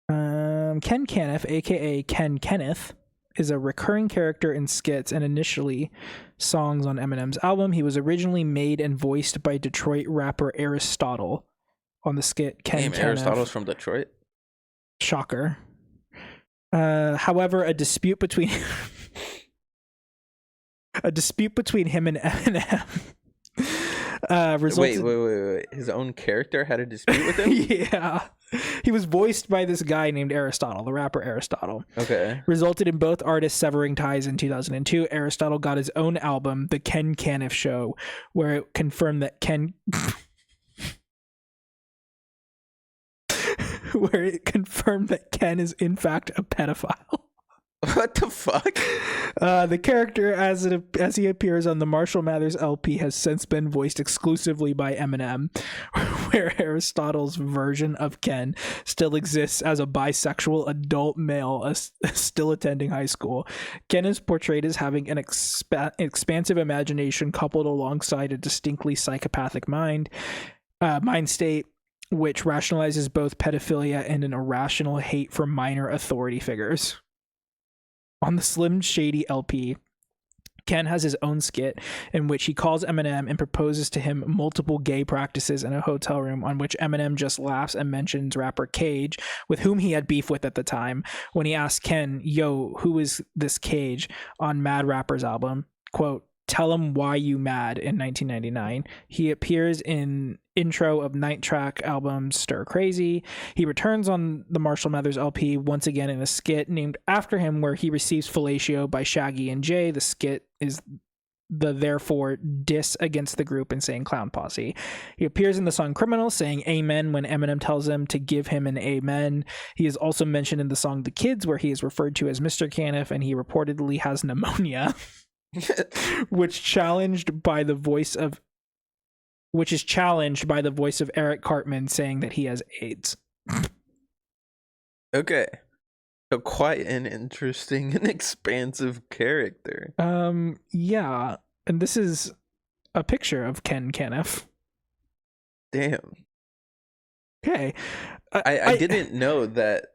Speaker 2: Ken Caniff, aka Ken Kenneth, is a recurring character in skits and initially songs on Eminem's album. He was originally made and voiced by Detroit rapper Aristotle on the skit Ken Kaniff.
Speaker 1: Aristotle's from Detroit?
Speaker 2: Shocker. However, a dispute between him and Eminem Resulted.
Speaker 1: Wait. His own character had a dispute with him?
Speaker 2: Yeah. He was voiced by this guy named Aristotle, the rapper Aristotle.
Speaker 1: Okay.
Speaker 2: Resulted in both artists severing ties in 2002. Aristotle got his own album, The Ken Caniff Show, where it confirmed that Ken is in fact a pedophile.
Speaker 1: What the fuck?
Speaker 2: The character, as he appears on the Marshall Mathers LP, has since been voiced exclusively by Eminem, where Aristotle's version of Ken still exists as a bisexual adult male still attending high school. Ken is portrayed as having an expansive imagination coupled alongside a distinctly psychopathic mind state, which rationalizes both pedophilia and an irrational hate for minor authority figures. On the Slim Shady LP, Ken has his own skit in which he calls Eminem and proposes to him multiple gay practices in a hotel room, on which Eminem just laughs and mentions rapper Cage, with whom he had beef with at the time, when he asks Ken, "Yo, who is this Cage?" on Mad Rapper's album. Quote, "Tell him why you mad" in 1999. He appears in intro of Night Track album Stir Crazy. He returns on the Marshall Mathers LP once again in a skit named after him where he receives fellatio by Shaggy and Jay. The skit is the therefore diss against the group Insane Clown Posse. He appears in the song Criminal saying amen when Eminem tells him to give him an amen. He is also mentioned in the song The Kids, where he is referred to as Mr. Caniff, and he reportedly has pneumonia. which is challenged by the voice of Eric Cartman saying that he has AIDS.
Speaker 1: Okay. So quite an interesting and expansive character.
Speaker 2: Yeah. And this is a picture of Ken Caniff.
Speaker 1: Damn.
Speaker 2: Okay.
Speaker 1: I didn't know that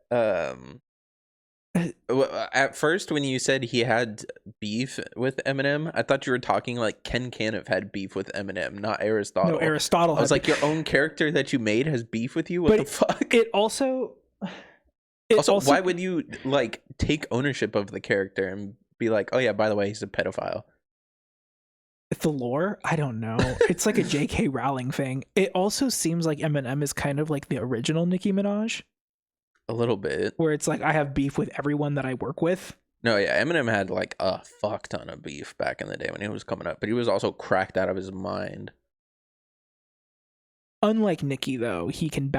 Speaker 1: at first when you said he had beef with Eminem, I thought you were talking like Ken Caniff had beef with Eminem, not Aristotle.
Speaker 2: No, Aristotle.
Speaker 1: I was like, your own character that you made has beef with you? What the fuck?
Speaker 2: Also,
Speaker 1: why would you like take ownership of the character and be like, oh yeah, by the way, he's a pedophile?
Speaker 2: The lore? I don't know. It's like a J.K. Rowling thing. It also seems like Eminem is kind of like the original Nicki Minaj.
Speaker 1: A little bit.
Speaker 2: Where it's like, I have beef with everyone that I work with.
Speaker 1: No, yeah, Eminem had like a fuck ton of beef back in the day when he was coming up, but he was also cracked out of his mind.
Speaker 2: Unlike Nicki, though, he can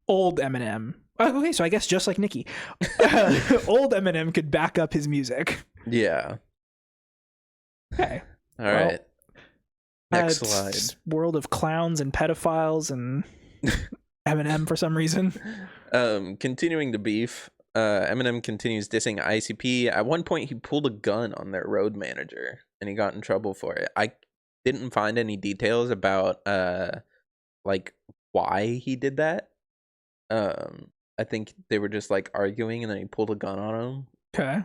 Speaker 2: old Eminem. Okay, so I guess just like Nicki, old Eminem could back up his music.
Speaker 1: Yeah.
Speaker 2: Okay.
Speaker 1: All right. Next slide.
Speaker 2: World of clowns and pedophiles and Eminem for some reason.
Speaker 1: Continuing the beef, Eminem continues dissing ICP. At one point, he pulled a gun on their road manager, and he got in trouble for it. I didn't find any details about like why he did that. I think they were just like arguing, and then he pulled a gun on him.
Speaker 2: Okay.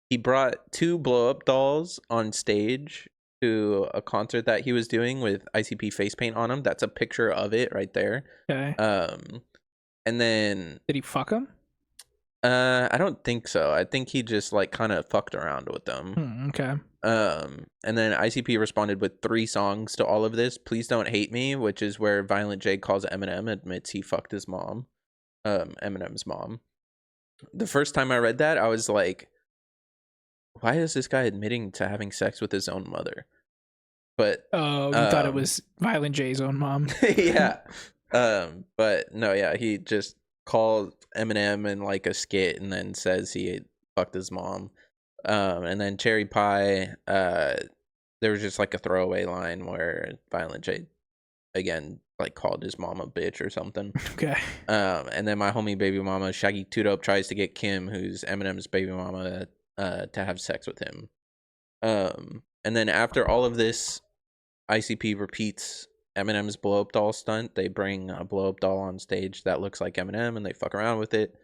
Speaker 1: He brought 2 blow-up dolls on stage to a concert that he was doing with ICP face paint on them. That's a picture of it right there.
Speaker 2: Okay.
Speaker 1: And then
Speaker 2: did he fuck him?
Speaker 1: I don't think so. I think he just like kind of fucked around with them.
Speaker 2: Okay.
Speaker 1: And then ICP responded with 3 songs to all of this. Please Don't Hate Me, which is where Violent J calls Eminem, admits he fucked his mom, Eminem's mom. The first time I read that, I was like, why is this guy admitting to having sex with his own mother? But
Speaker 2: you thought it was Violent J's own mom.
Speaker 1: Yeah. But no, yeah, he just called Eminem in like a skit and then says he fucked his mom. And then Cherry Pie, there was just like a throwaway line where Violent J again like called his mom a bitch or something.
Speaker 2: Okay.
Speaker 1: And then my homie baby mama Shaggy 2 Dope tries to get Kim, who's Eminem's baby mama, to have sex with him. And then after all of this, ICP repeats Eminem's blow-up doll stunt. They bring a blow-up doll on stage that looks like Eminem, and they fuck around with it.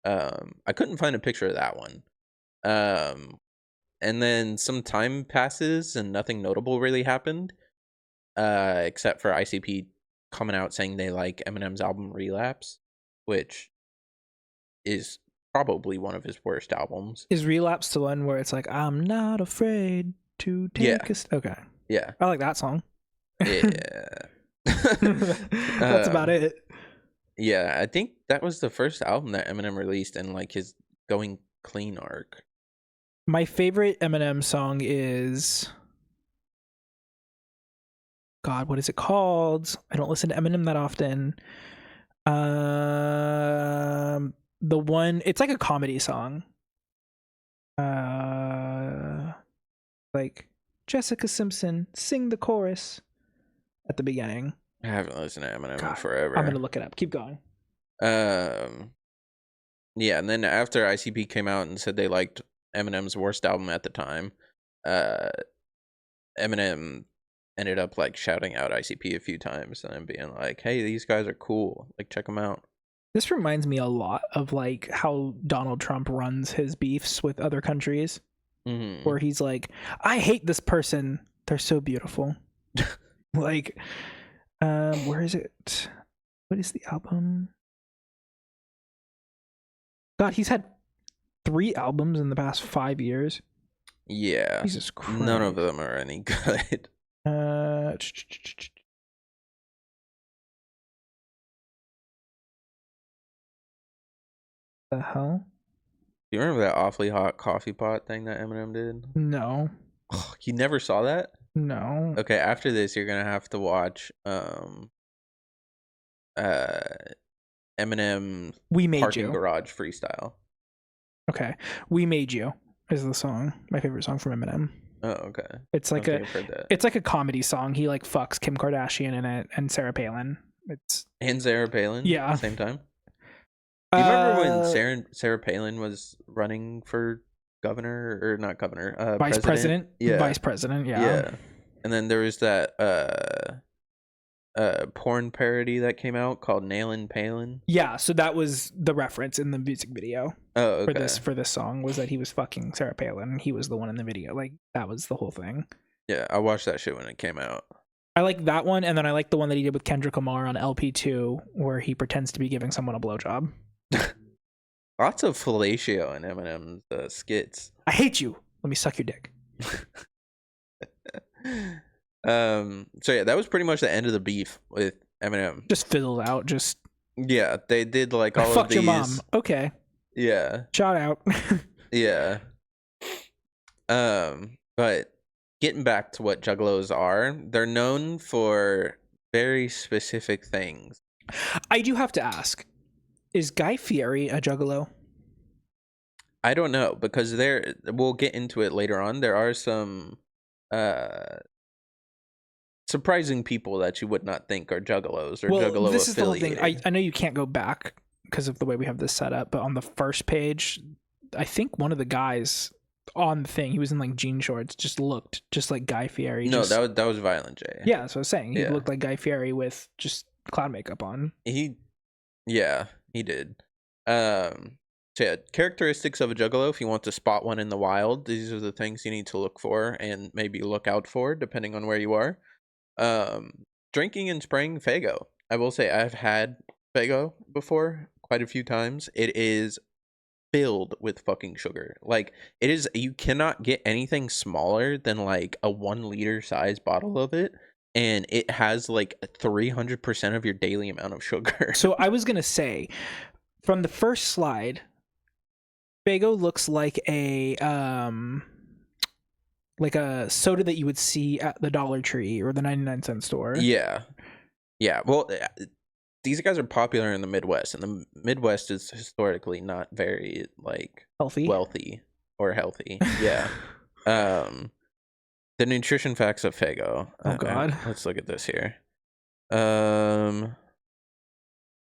Speaker 1: I couldn't find a picture of that one. And then some time passes, and nothing notable really happened, except for ICP coming out saying they like Eminem's album Relapse, which is probably one of his worst albums.
Speaker 2: Is Relapse the one where it's like, I'm not afraid to take a... Okay.
Speaker 1: Yeah.
Speaker 2: I like that song.
Speaker 1: Yeah.
Speaker 2: That's about it.
Speaker 1: Yeah, I think that was the first album that Eminem released in like his going clean arc.
Speaker 2: My favorite Eminem song is, God, what is it called? I don't listen to Eminem that often. The one, it's like a comedy song. Like Jessica Simpson, sing the chorus at the beginning.
Speaker 1: I haven't listened to Eminem in
Speaker 2: God,
Speaker 1: forever.
Speaker 2: I'm gonna look it up. Keep going.
Speaker 1: Yeah, and then after ICP came out and said they liked Eminem's worst album at the time, Eminem ended up like shouting out ICP a few times and then being like, "Hey, these guys are cool. Like, check them out."
Speaker 2: This reminds me a lot of like how Donald Trump runs his beefs with other countries, where he's like, "I hate this person. They're so beautiful." Like, where is it? What is the album? God, he's had 3 albums in the past 5 years.
Speaker 1: Yeah,
Speaker 2: Jesus Christ.
Speaker 1: none of them are any good.
Speaker 2: The hell?
Speaker 1: Do you remember that awfully hot coffee pot thing that Eminem did?
Speaker 2: No.
Speaker 1: Oh, you never saw that?
Speaker 2: No.
Speaker 1: Okay, after this, you're gonna have to watch Eminem
Speaker 2: We Made
Speaker 1: Parking
Speaker 2: You.
Speaker 1: Garage freestyle.
Speaker 2: Okay. We Made You is the song. My favorite song from Eminem.
Speaker 1: Oh, okay.
Speaker 2: It's like
Speaker 1: I've heard that.
Speaker 2: it's like a comedy song. He like fucks Kim Kardashian in it and Sarah Palin. It's
Speaker 1: And Sarah Palin.
Speaker 2: Yeah.
Speaker 1: At the same time. Do you remember when Sarah Palin was running for governor or not governor?
Speaker 2: Vice president?
Speaker 1: Yeah.
Speaker 2: Vice president. Yeah.
Speaker 1: Yeah. And then there was that porn parody that came out called Nailin' Palin.
Speaker 2: Yeah. So that was the reference in the music video.
Speaker 1: Oh, okay.
Speaker 2: For this song was that he was fucking Sarah Palin. He was the one in the video. Like that was the whole thing.
Speaker 1: Yeah, I watched that shit when it came out.
Speaker 2: I like that one, and then I like the one that he did with Kendrick Lamar on LP2, where he pretends to be giving someone a blowjob.
Speaker 1: Lots of fellatio in Eminem's skits.
Speaker 2: I hate you. Let me suck your dick.
Speaker 1: So yeah, that was pretty much the end of the beef with Eminem.
Speaker 2: Just fizzled out. Just
Speaker 1: yeah, they did like all
Speaker 2: fucked
Speaker 1: of these.
Speaker 2: your mom. Okay.
Speaker 1: Yeah.
Speaker 2: Shout out.
Speaker 1: Yeah. But getting back to what Juggalos are, they're known for very specific things.
Speaker 2: I do have to ask, is Guy Fieri a Juggalo?
Speaker 1: I don't know, because we'll get into it later on. There are some surprising people that you would not think are Juggalos or Juggalo
Speaker 2: this
Speaker 1: affiliated.
Speaker 2: is the whole thing. I know you can't go back because of the way we have this set up, but on the first page, I think one of the guys on the thing, he was in like jean shorts, just looked just like Guy Fieri.
Speaker 1: No, that was Violent J.
Speaker 2: Yeah, that's what I was saying. He looked like Guy Fieri with just clown makeup on.
Speaker 1: He did. So yeah, characteristics of a Juggalo, if you want to spot one in the wild, these are the things you need to look for and maybe look out for, depending on where you are. Drinking and spraying Faygo. I will say I've had Faygo before quite a few times. It is filled with fucking sugar. Like, it is, you cannot get anything smaller than like a 1 liter size bottle of it, and it has like 300% of your daily amount of sugar.
Speaker 2: So I was gonna say, from the first slide, Faygo looks like a soda that you would see at the Dollar Tree or the 99-cent store.
Speaker 1: Yeah. Well, these guys are popular in the Midwest, and the Midwest is historically not very like wealthy or healthy. Yeah. The nutrition facts of Faygo.
Speaker 2: Oh God.
Speaker 1: Let's look at this here.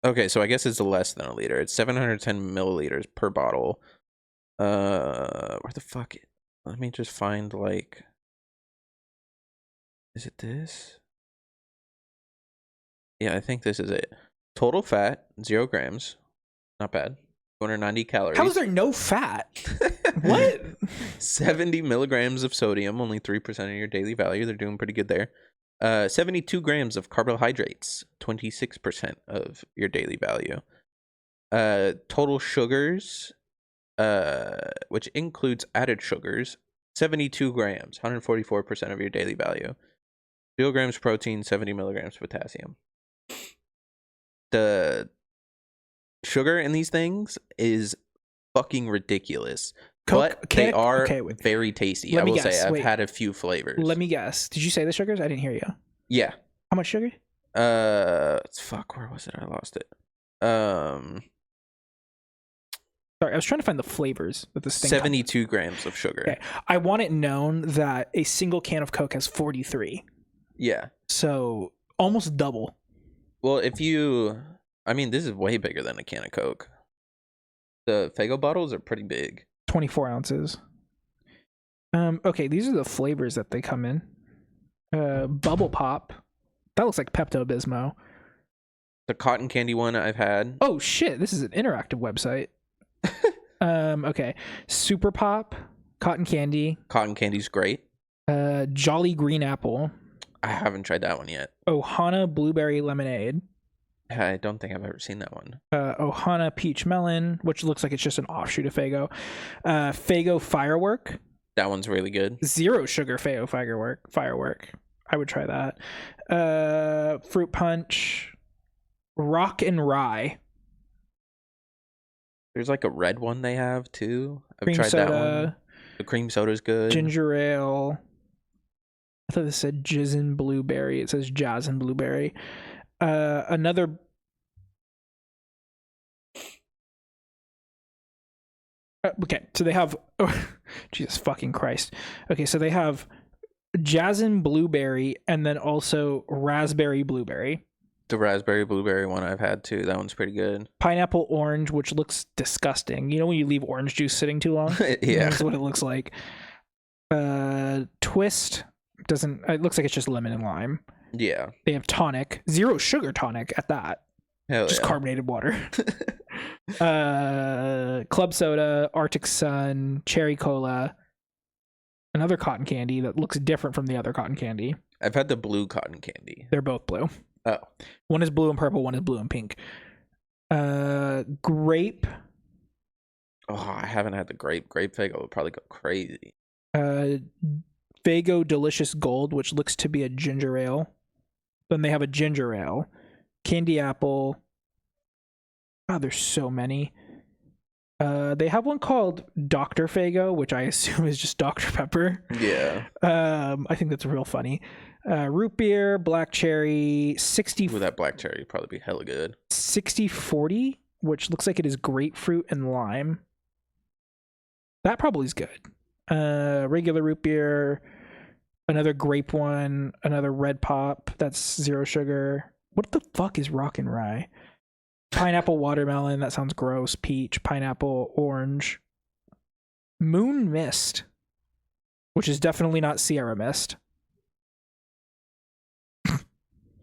Speaker 1: Okay, so I guess it's less than a liter. It's 710 milliliters per bottle. Where the fuck? Let me just find like. Is it this? Yeah, I think this is it. Total fat, 0 grams. Not bad. 290 calories.
Speaker 2: How is there no fat? What?
Speaker 1: 70 milligrams of sodium, only 3% of your daily value. They're doing pretty good there. 72 grams of carbohydrates, 26% of your daily value. Total sugars, which includes added sugars, 72 grams, 144% of your daily value. 0 grams protein, 70 milligrams potassium. The sugar in these things is fucking ridiculous. But they are very tasty. I will say I've had a few flavors.
Speaker 2: Let me guess. Did you say the sugars? I didn't hear you.
Speaker 1: Yeah.
Speaker 2: How much sugar?
Speaker 1: Fuck, where was it? I lost it.
Speaker 2: Sorry, I was trying to find the flavors that this thing
Speaker 1: 72 grams of sugar.
Speaker 2: Okay. I want it known that a single can of Coke has 43.
Speaker 1: Yeah.
Speaker 2: So almost double.
Speaker 1: Well, this is way bigger than a can of Coke. The Faygo bottles are pretty big.
Speaker 2: 24 ounces. Okay, these are the flavors that they come in. Bubble Pop. That looks like Pepto-Bismol.
Speaker 1: The cotton candy one I've had.
Speaker 2: Oh shit, this is an interactive website. Okay. Super Pop, cotton candy.
Speaker 1: Cotton candy's great.
Speaker 2: Jolly Green Apple.
Speaker 1: I haven't tried that one yet.
Speaker 2: Ohana Blueberry Lemonade.
Speaker 1: I don't think I've ever seen that one.
Speaker 2: Ohana Peach Melon, which looks like it's just an offshoot of Faygo. Faygo Firework.
Speaker 1: That one's really good.
Speaker 2: 0 sugar Faygo Firework. I would try that. Fruit Punch. Rock and Rye.
Speaker 1: There's like a red one they have too.
Speaker 2: I've tried that one.
Speaker 1: The cream soda's good.
Speaker 2: Ginger ale. I thought this said Jizz and Blueberry. It says Jazz and Blueberry. Another. Okay, so they have. Oh, Jesus fucking Christ. Okay, so they have Jazz and Blueberry and then also Raspberry Blueberry.
Speaker 1: The raspberry blueberry one I've had too. That one's pretty good.
Speaker 2: Pineapple orange, which looks disgusting. You know when you leave orange juice sitting too long?
Speaker 1: Yeah.
Speaker 2: That's what it looks like. Twist doesn't. It looks like it's just lemon and lime.
Speaker 1: Yeah.
Speaker 2: They have tonic, 0 sugar tonic at that.
Speaker 1: Hell
Speaker 2: just
Speaker 1: yeah.
Speaker 2: Carbonated water. Club soda, Arctic Sun, cherry cola. Another cotton candy that looks different from the other cotton candy.
Speaker 1: I've had the blue cotton candy.
Speaker 2: They're both blue.
Speaker 1: Oh.
Speaker 2: One is blue and purple, one is blue and pink. Grape.
Speaker 1: Oh, I haven't had the grape. Grape Faygo would probably go crazy.
Speaker 2: Faygo Delicious Gold, which looks to be a ginger ale. Then they have a ginger ale. Candy apple. Oh, there's so many. They have one called Dr. Faygo, which I assume is just Dr. Pepper.
Speaker 1: Yeah.
Speaker 2: I think that's real funny. Root beer, black cherry, 60.
Speaker 1: Ooh, that black cherry would probably be hella good.
Speaker 2: 60-40, which looks like it is grapefruit and lime. That probably is good. Regular root beer, another grape one, another red pop. That's 0 sugar. What the fuck is rock and rye? Pineapple watermelon. That sounds gross. Peach, pineapple, orange. Moon mist, which is definitely not Sierra mist.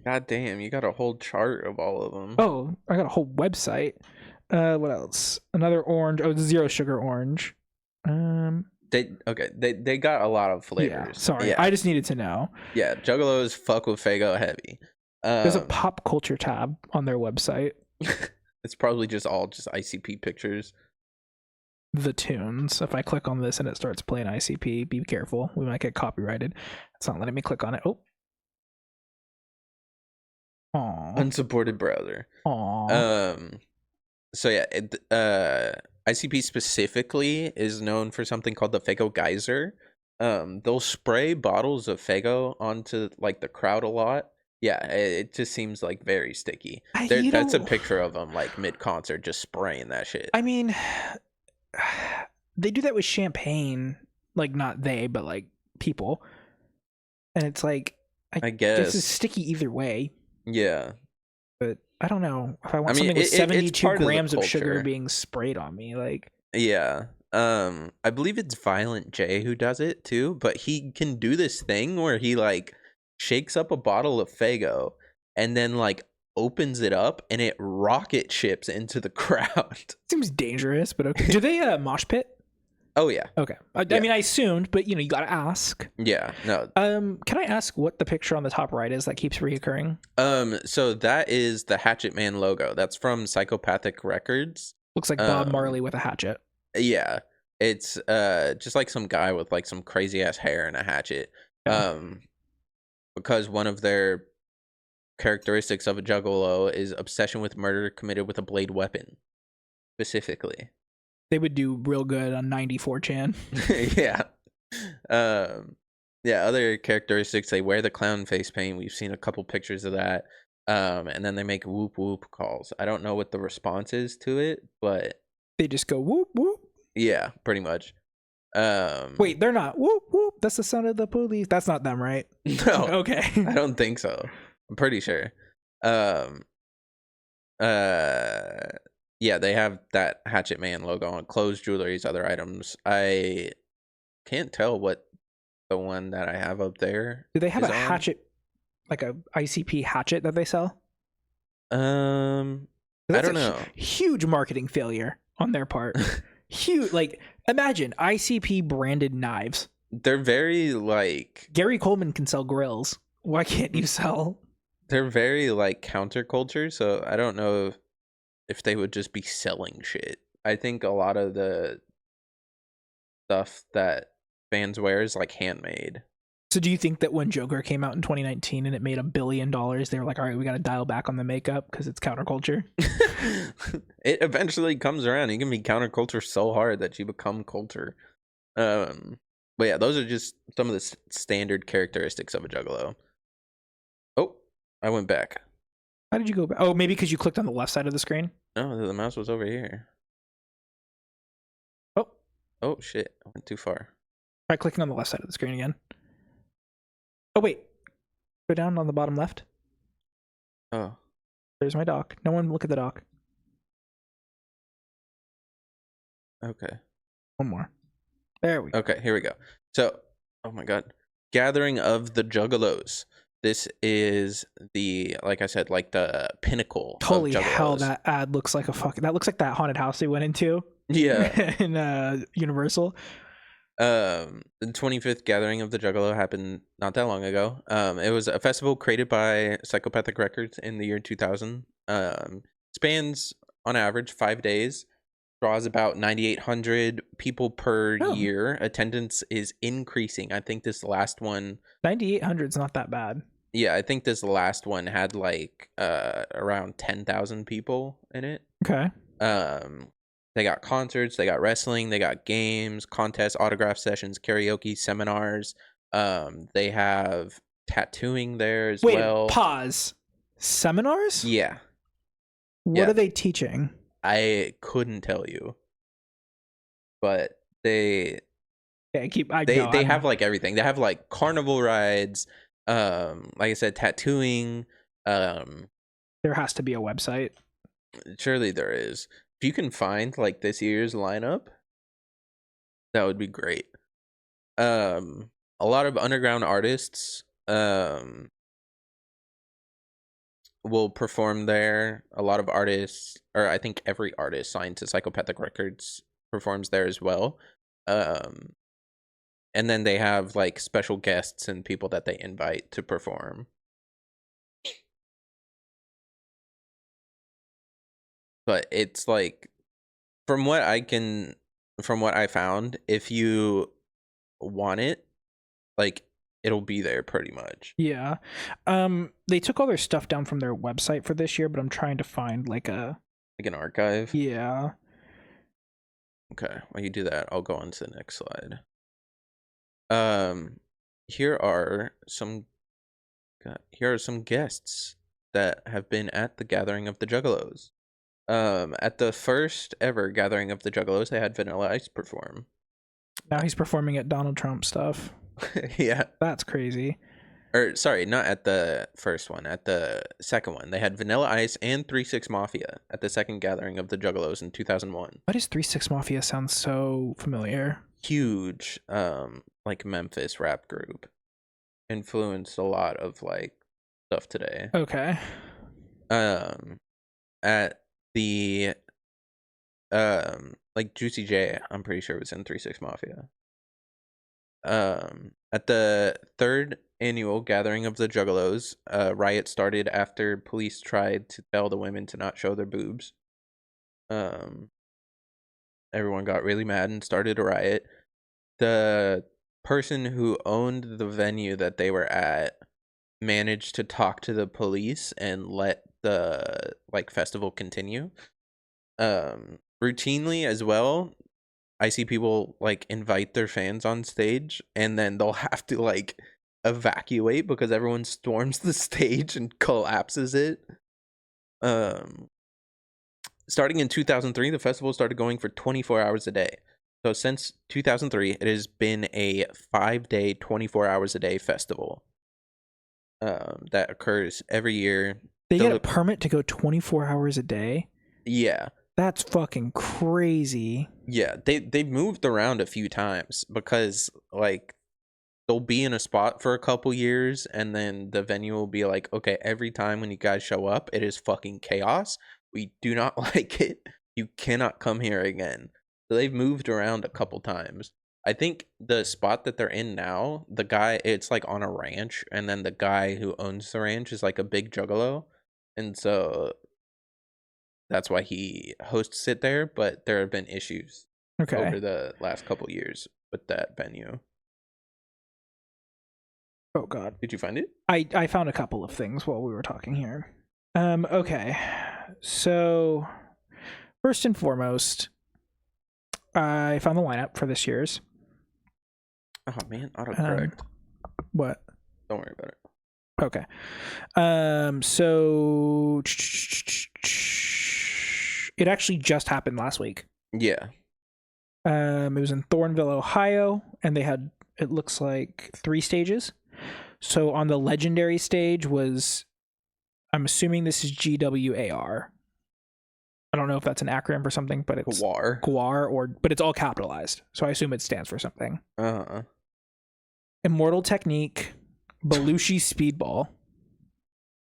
Speaker 1: God damn, you got a whole chart of all of them.
Speaker 2: Oh, I got a whole website. What else? Another orange. Oh, 0 sugar orange.
Speaker 1: They got a lot of flavors.
Speaker 2: Yeah, sorry, I just needed to know.
Speaker 1: Yeah, Juggalos fuck with Faygo heavy.
Speaker 2: There's a pop culture tab on their website.
Speaker 1: It's probably just ICP pictures.
Speaker 2: The tunes. If I click on this and it starts playing ICP, be careful. We might get copyrighted. It's not letting me click on it. Oh. Aww.
Speaker 1: Unsupported browser.
Speaker 2: Aww.
Speaker 1: So yeah, ICP specifically is known for something called the Faygo geyser. They'll spray bottles of Faygo onto like the crowd a lot. Yeah, it just seems like very sticky. That's a picture of them like mid-concert just spraying that shit.
Speaker 2: I mean, they do that with champagne. Like, not they, but like people. And it's like, I guess it's sticky either way.
Speaker 1: Yeah.
Speaker 2: But I don't know. If I want something with 72 grams of sugar being sprayed on me, like.
Speaker 1: Yeah. I believe it's Violent J who does it too, but he can do this thing where he like shakes up a bottle of Faygo and then like opens it up and it rocket ships into the crowd.
Speaker 2: Seems dangerous, but okay. Do they mosh pit?
Speaker 1: Oh yeah.
Speaker 2: Okay. I mean, I assumed, but you gotta ask.
Speaker 1: Yeah. No.
Speaker 2: Can I ask what the picture on the top right is that keeps reoccurring?
Speaker 1: So that is the Hatchet Man logo. That's from Psychopathic Records.
Speaker 2: Looks like Bob Marley with a hatchet.
Speaker 1: Yeah. It's just like some guy with like some crazy ass hair and a hatchet.
Speaker 2: Yeah.
Speaker 1: Because one of their characteristics of a juggalo is obsession with murder committed with a blade weapon, specifically.
Speaker 2: They would do real good on 94chan.
Speaker 1: Yeah. Yeah, other characteristics, they wear the clown face paint. We've seen a couple pictures of that. And then they make whoop whoop calls. I don't know what the response is to it, but
Speaker 2: They just go whoop whoop.
Speaker 1: yeah, pretty much.
Speaker 2: Wait, they're not whoop whoop. That's the sound of the police. That's not them, right?
Speaker 1: No.
Speaker 2: Okay.
Speaker 1: I don't think so. I'm pretty sure. Um yeah, they have that Hatchet Man logo on clothes, jewelries, other items. I can't tell what the one that I have up there.
Speaker 2: Do they have a
Speaker 1: is on.
Speaker 2: hatchet, like a ICP hatchet that they sell?
Speaker 1: I
Speaker 2: That's
Speaker 1: don't know.
Speaker 2: Huge marketing failure on their part. Huge. Like, imagine ICP branded knives.
Speaker 1: They're very like
Speaker 2: Gary Coleman can sell grills. Why can't you sell?
Speaker 1: they're very like counterculture, so I don't know if they would just be selling shit. I think a lot of the stuff that fans wear is like handmade.
Speaker 2: So do you think that when Joker came out in 2019 and it made $1 billion, they were like, all right, we got to dial back on the makeup because it's counterculture?
Speaker 1: It eventually comes around. You can be counterculture so hard that you become culture. But yeah, those are just some of the standard characteristics of a juggalo. Oh, I went back.
Speaker 2: How did you go back? Oh, maybe because you clicked on the left side of the screen?
Speaker 1: No, the mouse was over here. Oh shit, I went too far.
Speaker 2: Try clicking on the left side of the screen again. Oh, wait. Go down on the bottom left.
Speaker 1: Oh.
Speaker 2: There's my dock. No one look at the dock.
Speaker 1: Okay.
Speaker 2: One more. There we go.
Speaker 1: Okay, here we go. So, oh my god. Gathering of the Juggalos. This is the, like I said, like the pinnacle
Speaker 2: Holy
Speaker 1: of Juggalos.
Speaker 2: hell, that ad looks like a fucking... That looks like that haunted house they went into.
Speaker 1: Yeah.
Speaker 2: In Universal.
Speaker 1: The 25th gathering of the Juggalo happened not that long ago. It was a festival created by Psychopathic Records in the year 2000. Spans on average 5 days, draws about 9,800 people per year. Attendance is increasing. I think this last one,
Speaker 2: 9,800 is not that bad.
Speaker 1: Yeah, I think this last one had like around 10,000 people in it.
Speaker 2: Okay.
Speaker 1: They got concerts, they got wrestling, they got games, contests, autograph sessions, karaoke, seminars. They have tattooing there as well.
Speaker 2: Wait, pause. Seminars?
Speaker 1: Yeah.
Speaker 2: What are they teaching?
Speaker 1: I couldn't tell you. But they have like everything. They have like carnival rides, like I said, tattooing.
Speaker 2: There has to be a website.
Speaker 1: Surely there is. If you can find like this year's lineup, that would be great. A lot of underground artists will perform there. A lot of artists, or I think every artist signed to Psychopathic Records performs there as well. And then they have like special guests and people that they invite to perform. But it's like, from what I found, if you want it, like, it'll be there pretty much.
Speaker 2: Yeah. They took all their stuff down from their website for this year, but I'm trying to find like an
Speaker 1: archive.
Speaker 2: Yeah.
Speaker 1: Okay, while you do that, I'll go on to the next slide. Here are some guests that have been at the gathering of the Juggalos. At the first ever gathering of the Juggalos, they had Vanilla Ice perform.
Speaker 2: Now he's performing at Donald Trump stuff.
Speaker 1: Yeah.
Speaker 2: That's crazy.
Speaker 1: Or, sorry, not at the first one. At the second one. They had Vanilla Ice and 3 6 Mafia at the second gathering of the Juggalos in 2001.
Speaker 2: Why does 3 6 Mafia sound so familiar?
Speaker 1: Huge, like, Memphis rap group. Influenced a lot of, like, stuff today.
Speaker 2: Okay.
Speaker 1: At the like Juicy J, I'm pretty sure it was in 3 6 Mafia. At the third annual gathering of the Juggalos, a riot started after police tried to tell the women to not show their boobs. Everyone got really mad and started a riot. The person who owned the venue that they were at managed to talk to the police and let the festival continue. Routinely as well, I see people invite their fans on stage and then they'll have to evacuate because everyone storms the stage and collapses it. Starting in 2003, the festival started going for 24 hours a day. So since 2003, it has been a 5-day, 24 hours a day festival that occurs every year.
Speaker 2: They get a permit to go 24 hours a day?
Speaker 1: Yeah.
Speaker 2: That's fucking crazy.
Speaker 1: Yeah, they've moved around a few times because they'll be in a spot for a couple years and then the venue will be like, okay, every time when you guys show up, it is fucking chaos. We do not like it. You cannot come here again. So they've moved around a couple times. I think the spot that they're in now, the guy, it's on a ranch, and then the guy who owns the ranch is a big juggalo. And so that's why he hosts it there, but there have been issues over the last couple years with that venue.
Speaker 2: Oh God.
Speaker 1: Did you find it?
Speaker 2: I found a couple of things while we were talking here. Okay. So first and foremost, I found the lineup for this year's.
Speaker 1: Oh man, autocorrect.
Speaker 2: What?
Speaker 1: Don't worry about it.
Speaker 2: Okay. So it actually just happened last week.
Speaker 1: Yeah.
Speaker 2: It was in Thornville, Ohio, and they had, it looks like, 3 stages. So on the legendary stage was, I'm assuming this is GWAR. I don't know if that's an acronym for something, but it's GWAR, but it's all capitalized. So I assume it stands for something. Immortal Technique, Belushi Speedball,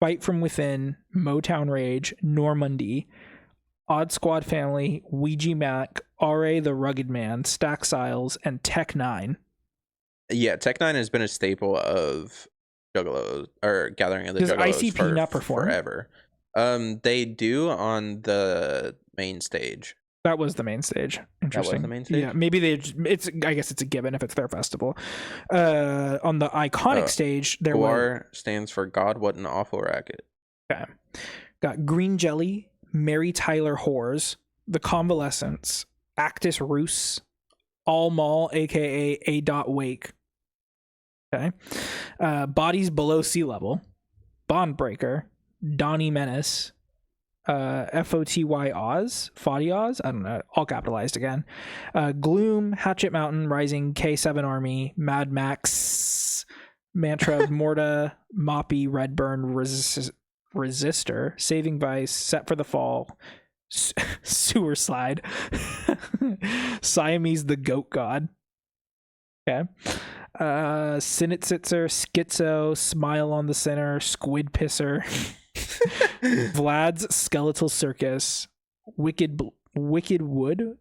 Speaker 2: Fight From Within, Motown Rage, Normandy, Odd Squad Family, Ouija Mac, R.A. the Rugged Man, Stack Siles, and Tech 9.
Speaker 1: Yeah, Tech 9 has been a staple of Juggalos, or Gathering of the Juggalos.
Speaker 2: Does ICP not perform?
Speaker 1: Forever. They do on the main stage.
Speaker 2: That was the main stage. Interesting.
Speaker 1: That was the main stage?
Speaker 2: Yeah, maybe I guess it's a given if it's their festival. On the iconic stage, there
Speaker 1: GWAR stands for God, What an Awful Racket.
Speaker 2: Okay. Got Green Jelly, Mary Tyler Whores, The Convalescents, Actus Rus, All Mall, aka A. Wake. Okay. Bodies Below Sea Level, Bond Breaker, Donnie Menace, FOTY Oz, Fody Oz, I don't know, all capitalized again. Gloom, Hatchet Mountain, Rising, K7 Army, Mad Max, Mantra of Morta, Moppy, Redburn, Resistor, Saving Vice, Set for the Fall, Sewer Slide, Siamese the Goat God. Okay. Sinitsitzer, Schizo, Smile on the Center, Squid Pisser, Vlad's Skeletal Circus, Wicked Wood.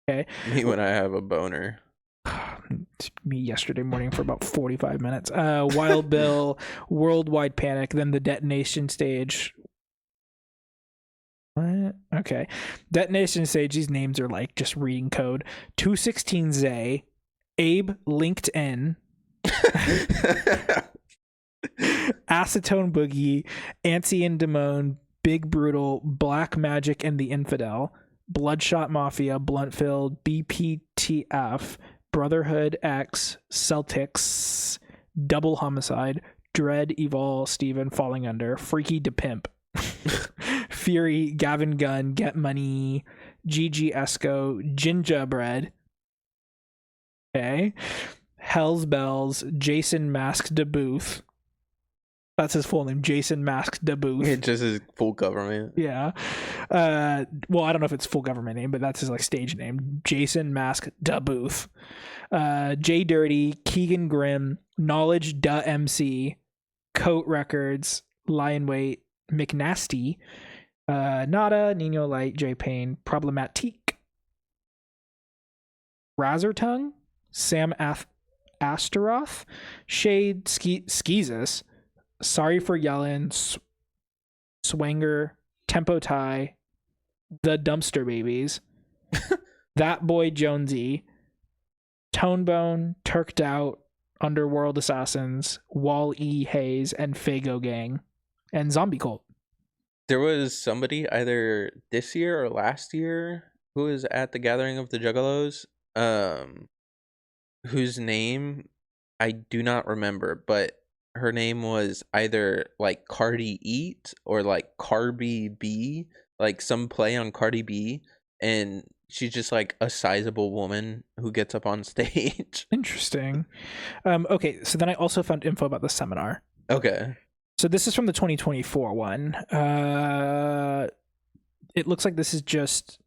Speaker 2: Okay.
Speaker 1: Me when I have a boner.
Speaker 2: Me yesterday morning for about 45 minutes. Wild Bill, Worldwide Panic, then the Detonation Stage. What? Okay. Detonation Stage, these names are just reading code. 216 Zay, Abe LinkedIn, Acetone Boogie, Antsy and Damone, Big Brutal, Black Magic and the Infidel, Bloodshot Mafia, Bluntfield, BPTF, Brotherhood X, Celtics, Double Homicide, Dread, Evol, Steven, Falling Under, Freaky DePimp, Fury, Gavin Gunn, Get Money, GG Esco, Gingerbread. Okay. Hell's Bells, Jason Mask DeBooth. That's his full name, Jason Mask DeBooth.
Speaker 1: It just his full government.
Speaker 2: Yeah. Well, I don't know if it's full government name, but that's his stage name, Jason Mask DeBooth. Jay Dirty, Keegan Grimm, Knowledge MC, Coat Records, Lion Weight, McNasty, Nada, Nino Light, J Payne, Problematique, Razor Tongue, Sam Astaroth, Shade, Skeezus, Sorry for Yellin', Swanger, Tempo Tie, The Dumpster Babies, That Boy Jonesy, Tonebone, Turked Out, Underworld Assassins, Wall E. Hayes, and Fago Gang, and Zombie Cult.
Speaker 1: There was somebody either this year or last year who was at the gathering of the Juggalos, whose name I do not remember, but her name was either like Cardi Eat or like Carby B, like some play on Cardi B, and she's just like a sizable woman who gets up on stage.
Speaker 2: Interesting. Okay, so then I also found info about the seminar.
Speaker 1: Okay.
Speaker 2: So this is from the 2024 one. It looks like this is just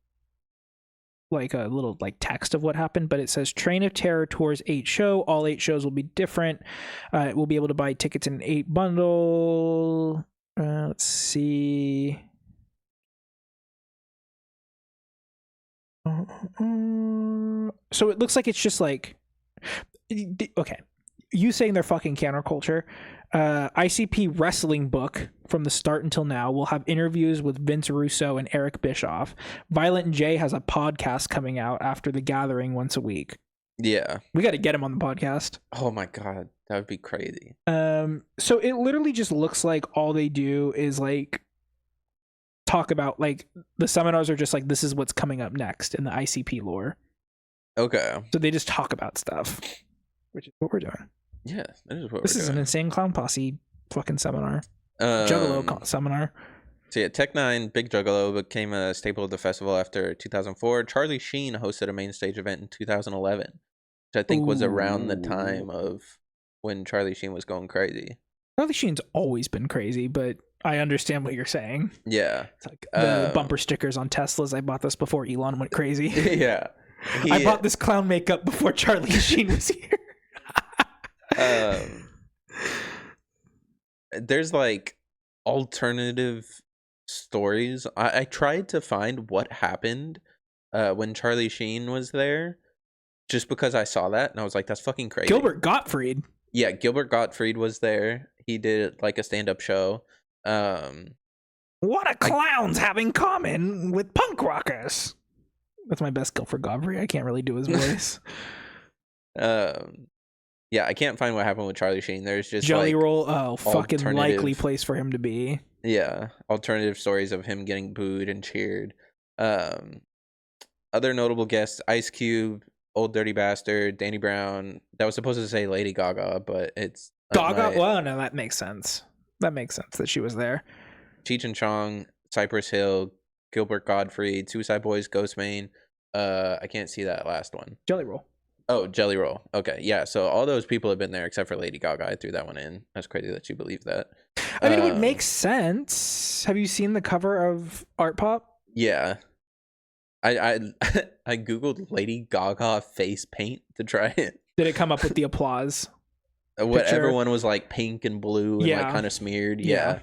Speaker 2: like a little like text of what happened, but it says Train of Terror tours 8 show. All 8 shows will be different. We'll be able to buy tickets in an 8 bundle. Let's see. So it looks like it's just like, okay, you saying they're fucking counterculture. ICP wrestling book from the start until now. We'll have interviews with Vince Russo and Eric Bischoff. Violent J has a podcast coming out after the gathering once a week.
Speaker 1: Yeah.
Speaker 2: We got to get him on the podcast.
Speaker 1: Oh my God. That would be crazy.
Speaker 2: So it literally just looks like all they do is like talk about like the seminars are just like, this is what's coming up next in the ICP lore.
Speaker 1: Okay.
Speaker 2: So they just talk about stuff, which is what we're doing.
Speaker 1: Yeah, that is what
Speaker 2: This
Speaker 1: we're
Speaker 2: is
Speaker 1: doing.
Speaker 2: an Insane Clown Posse fucking seminar. Juggalo seminar.
Speaker 1: So yeah, Tech Nine, Big Juggalo became a staple of the festival after 2004. Charlie Sheen hosted a main stage event in 2011, which I think was around the time of when Charlie Sheen was going crazy.
Speaker 2: Charlie Sheen's always been crazy, but I understand what you're saying.
Speaker 1: Yeah.
Speaker 2: It's like the bumper stickers on Teslas. I bought this before Elon went crazy.
Speaker 1: Yeah.
Speaker 2: I bought this clown makeup before Charlie Sheen was here.
Speaker 1: There's like alternative stories. I tried to find what happened when Charlie Sheen was there, just because I saw that and I was like, that's fucking crazy.
Speaker 2: Gilbert Gottfried.
Speaker 1: Yeah, Gilbert Gottfried was there. He did like a stand-up show.
Speaker 2: What do clowns have in common with punk rockers? That's my best Gilbert Gottfried. I can't really do his voice.
Speaker 1: Yeah, I can't find what happened with Charlie Sheen. There's just
Speaker 2: Jelly
Speaker 1: like,
Speaker 2: Roll. Oh, fucking likely place for him to be.
Speaker 1: Yeah, alternative stories of him getting booed and cheered. Other notable guests: Ice Cube, Old Dirty Bastard, Danny Brown. That was supposed to say Lady Gaga, but it's
Speaker 2: Gaga. Well, no, that makes sense. That makes sense that she was there.
Speaker 1: Cheech and Chong, Cypress Hill, Gilbert Gottfried, Suicide Boys, Ghostmane. I can't see that last one.
Speaker 2: Jelly Roll.
Speaker 1: Oh, Jelly Roll. Okay, yeah. So all those people have been there except for Lady Gaga. I threw that one in. That's crazy that you believe that.
Speaker 2: I mean, it would make sense. Have you seen the cover of Art Pop?
Speaker 1: Yeah. I googled Lady Gaga face paint to try it.
Speaker 2: Did it come up with the applause?
Speaker 1: What
Speaker 2: picture?
Speaker 1: everyone was like pink and blue and like kind of smeared. Yeah.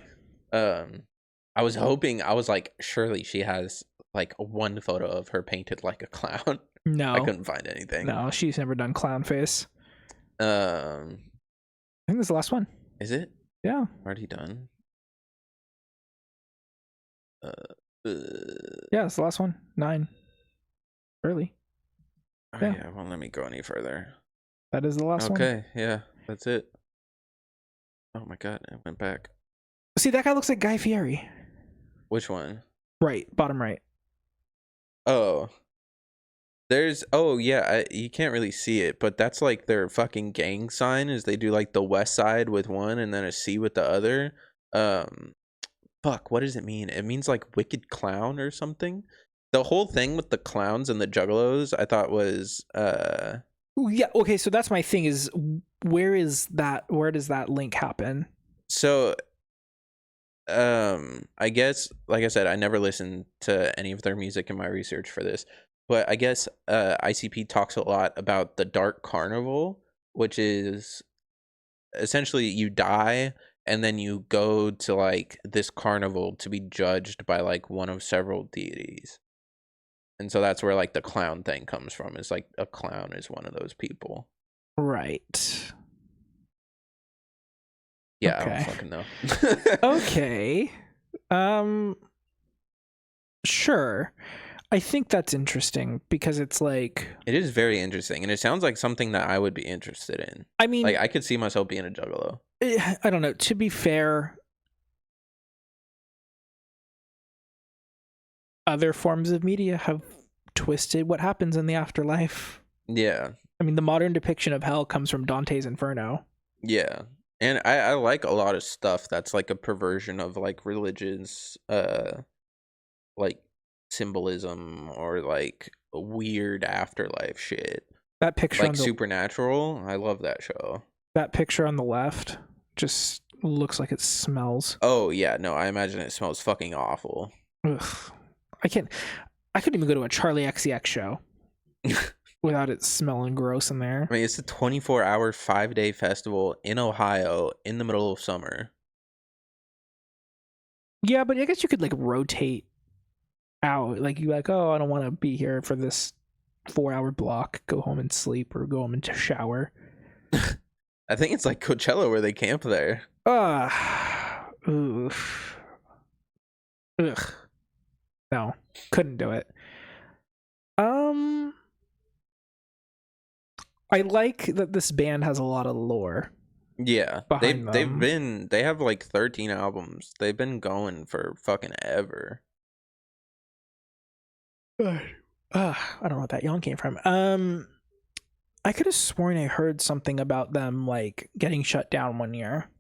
Speaker 1: I was hoping, I was like, surely she has like one photo of her painted like a clown.
Speaker 2: No,
Speaker 1: I couldn't find anything.
Speaker 2: No, she's never done clown face.
Speaker 1: I
Speaker 2: think this is the last one.
Speaker 1: Is it?
Speaker 2: Yeah.
Speaker 1: Already done.
Speaker 2: Yeah, it's the last one. 9. Early.
Speaker 1: Oh, yeah, it won't let me go any further.
Speaker 2: That is the last one.
Speaker 1: Okay, yeah, that's it. Oh my god, it went back.
Speaker 2: See, that guy looks like Guy Fieri.
Speaker 1: Which one?
Speaker 2: Right, bottom right.
Speaker 1: Oh. You can't really see it, but that's like their fucking gang sign is they do like the west side with one and then a C with the other. Fuck, what does it mean? It means like wicked clown or something. The whole thing with the clowns and the juggalos I thought was
Speaker 2: Yeah, okay, so that's my thing is where does that link happen?
Speaker 1: So I guess, like I said, I never listened to any of their music in my research for this, but I guess ICP talks a lot about the Dark Carnival, which is essentially you die and then you go to like this carnival to be judged by like one of several deities. And so that's where like the clown thing comes from. It's like a clown is one of those people.
Speaker 2: Right.
Speaker 1: Yeah,
Speaker 2: okay.
Speaker 1: I don't fucking know.
Speaker 2: Okay. Sure. I think that's interesting because it's like,
Speaker 1: It is very interesting, and it sounds like something that I would be interested in.
Speaker 2: I mean,
Speaker 1: Like, I could see myself being a juggalo.
Speaker 2: I don't know. To be fair, other forms of media have twisted what happens in the afterlife.
Speaker 1: Yeah.
Speaker 2: I mean, the modern depiction of hell comes from Dante's Inferno.
Speaker 1: Yeah. And I like a lot of stuff that's like a perversion of like religions, like symbolism or like weird afterlife shit.
Speaker 2: That picture
Speaker 1: Like
Speaker 2: on the
Speaker 1: Supernatural. I love that show.
Speaker 2: that picture on the left just looks like it smells.
Speaker 1: Oh yeah, no, I imagine it smells fucking awful.
Speaker 2: Ugh. I couldn't even go to a Charlie XCX show without it smelling gross in there.
Speaker 1: I mean, it's a 24-hour, 5-day festival in Ohio in the middle of summer.
Speaker 2: Yeah, but I guess you could like rotate out. Like you like, oh, I don't want to be here for this 4-hour block. Go home and sleep or go home and shower.
Speaker 1: I think it's like Coachella where they camp there.
Speaker 2: Oof. Ugh. No, couldn't do it. I like that this band has a lot of lore.
Speaker 1: Yeah,
Speaker 2: Behind them.
Speaker 1: they have like 13 albums. They've been going for fucking ever.
Speaker 2: I don't know what that yawn came from. I could have sworn I heard something about them like getting shut down one year.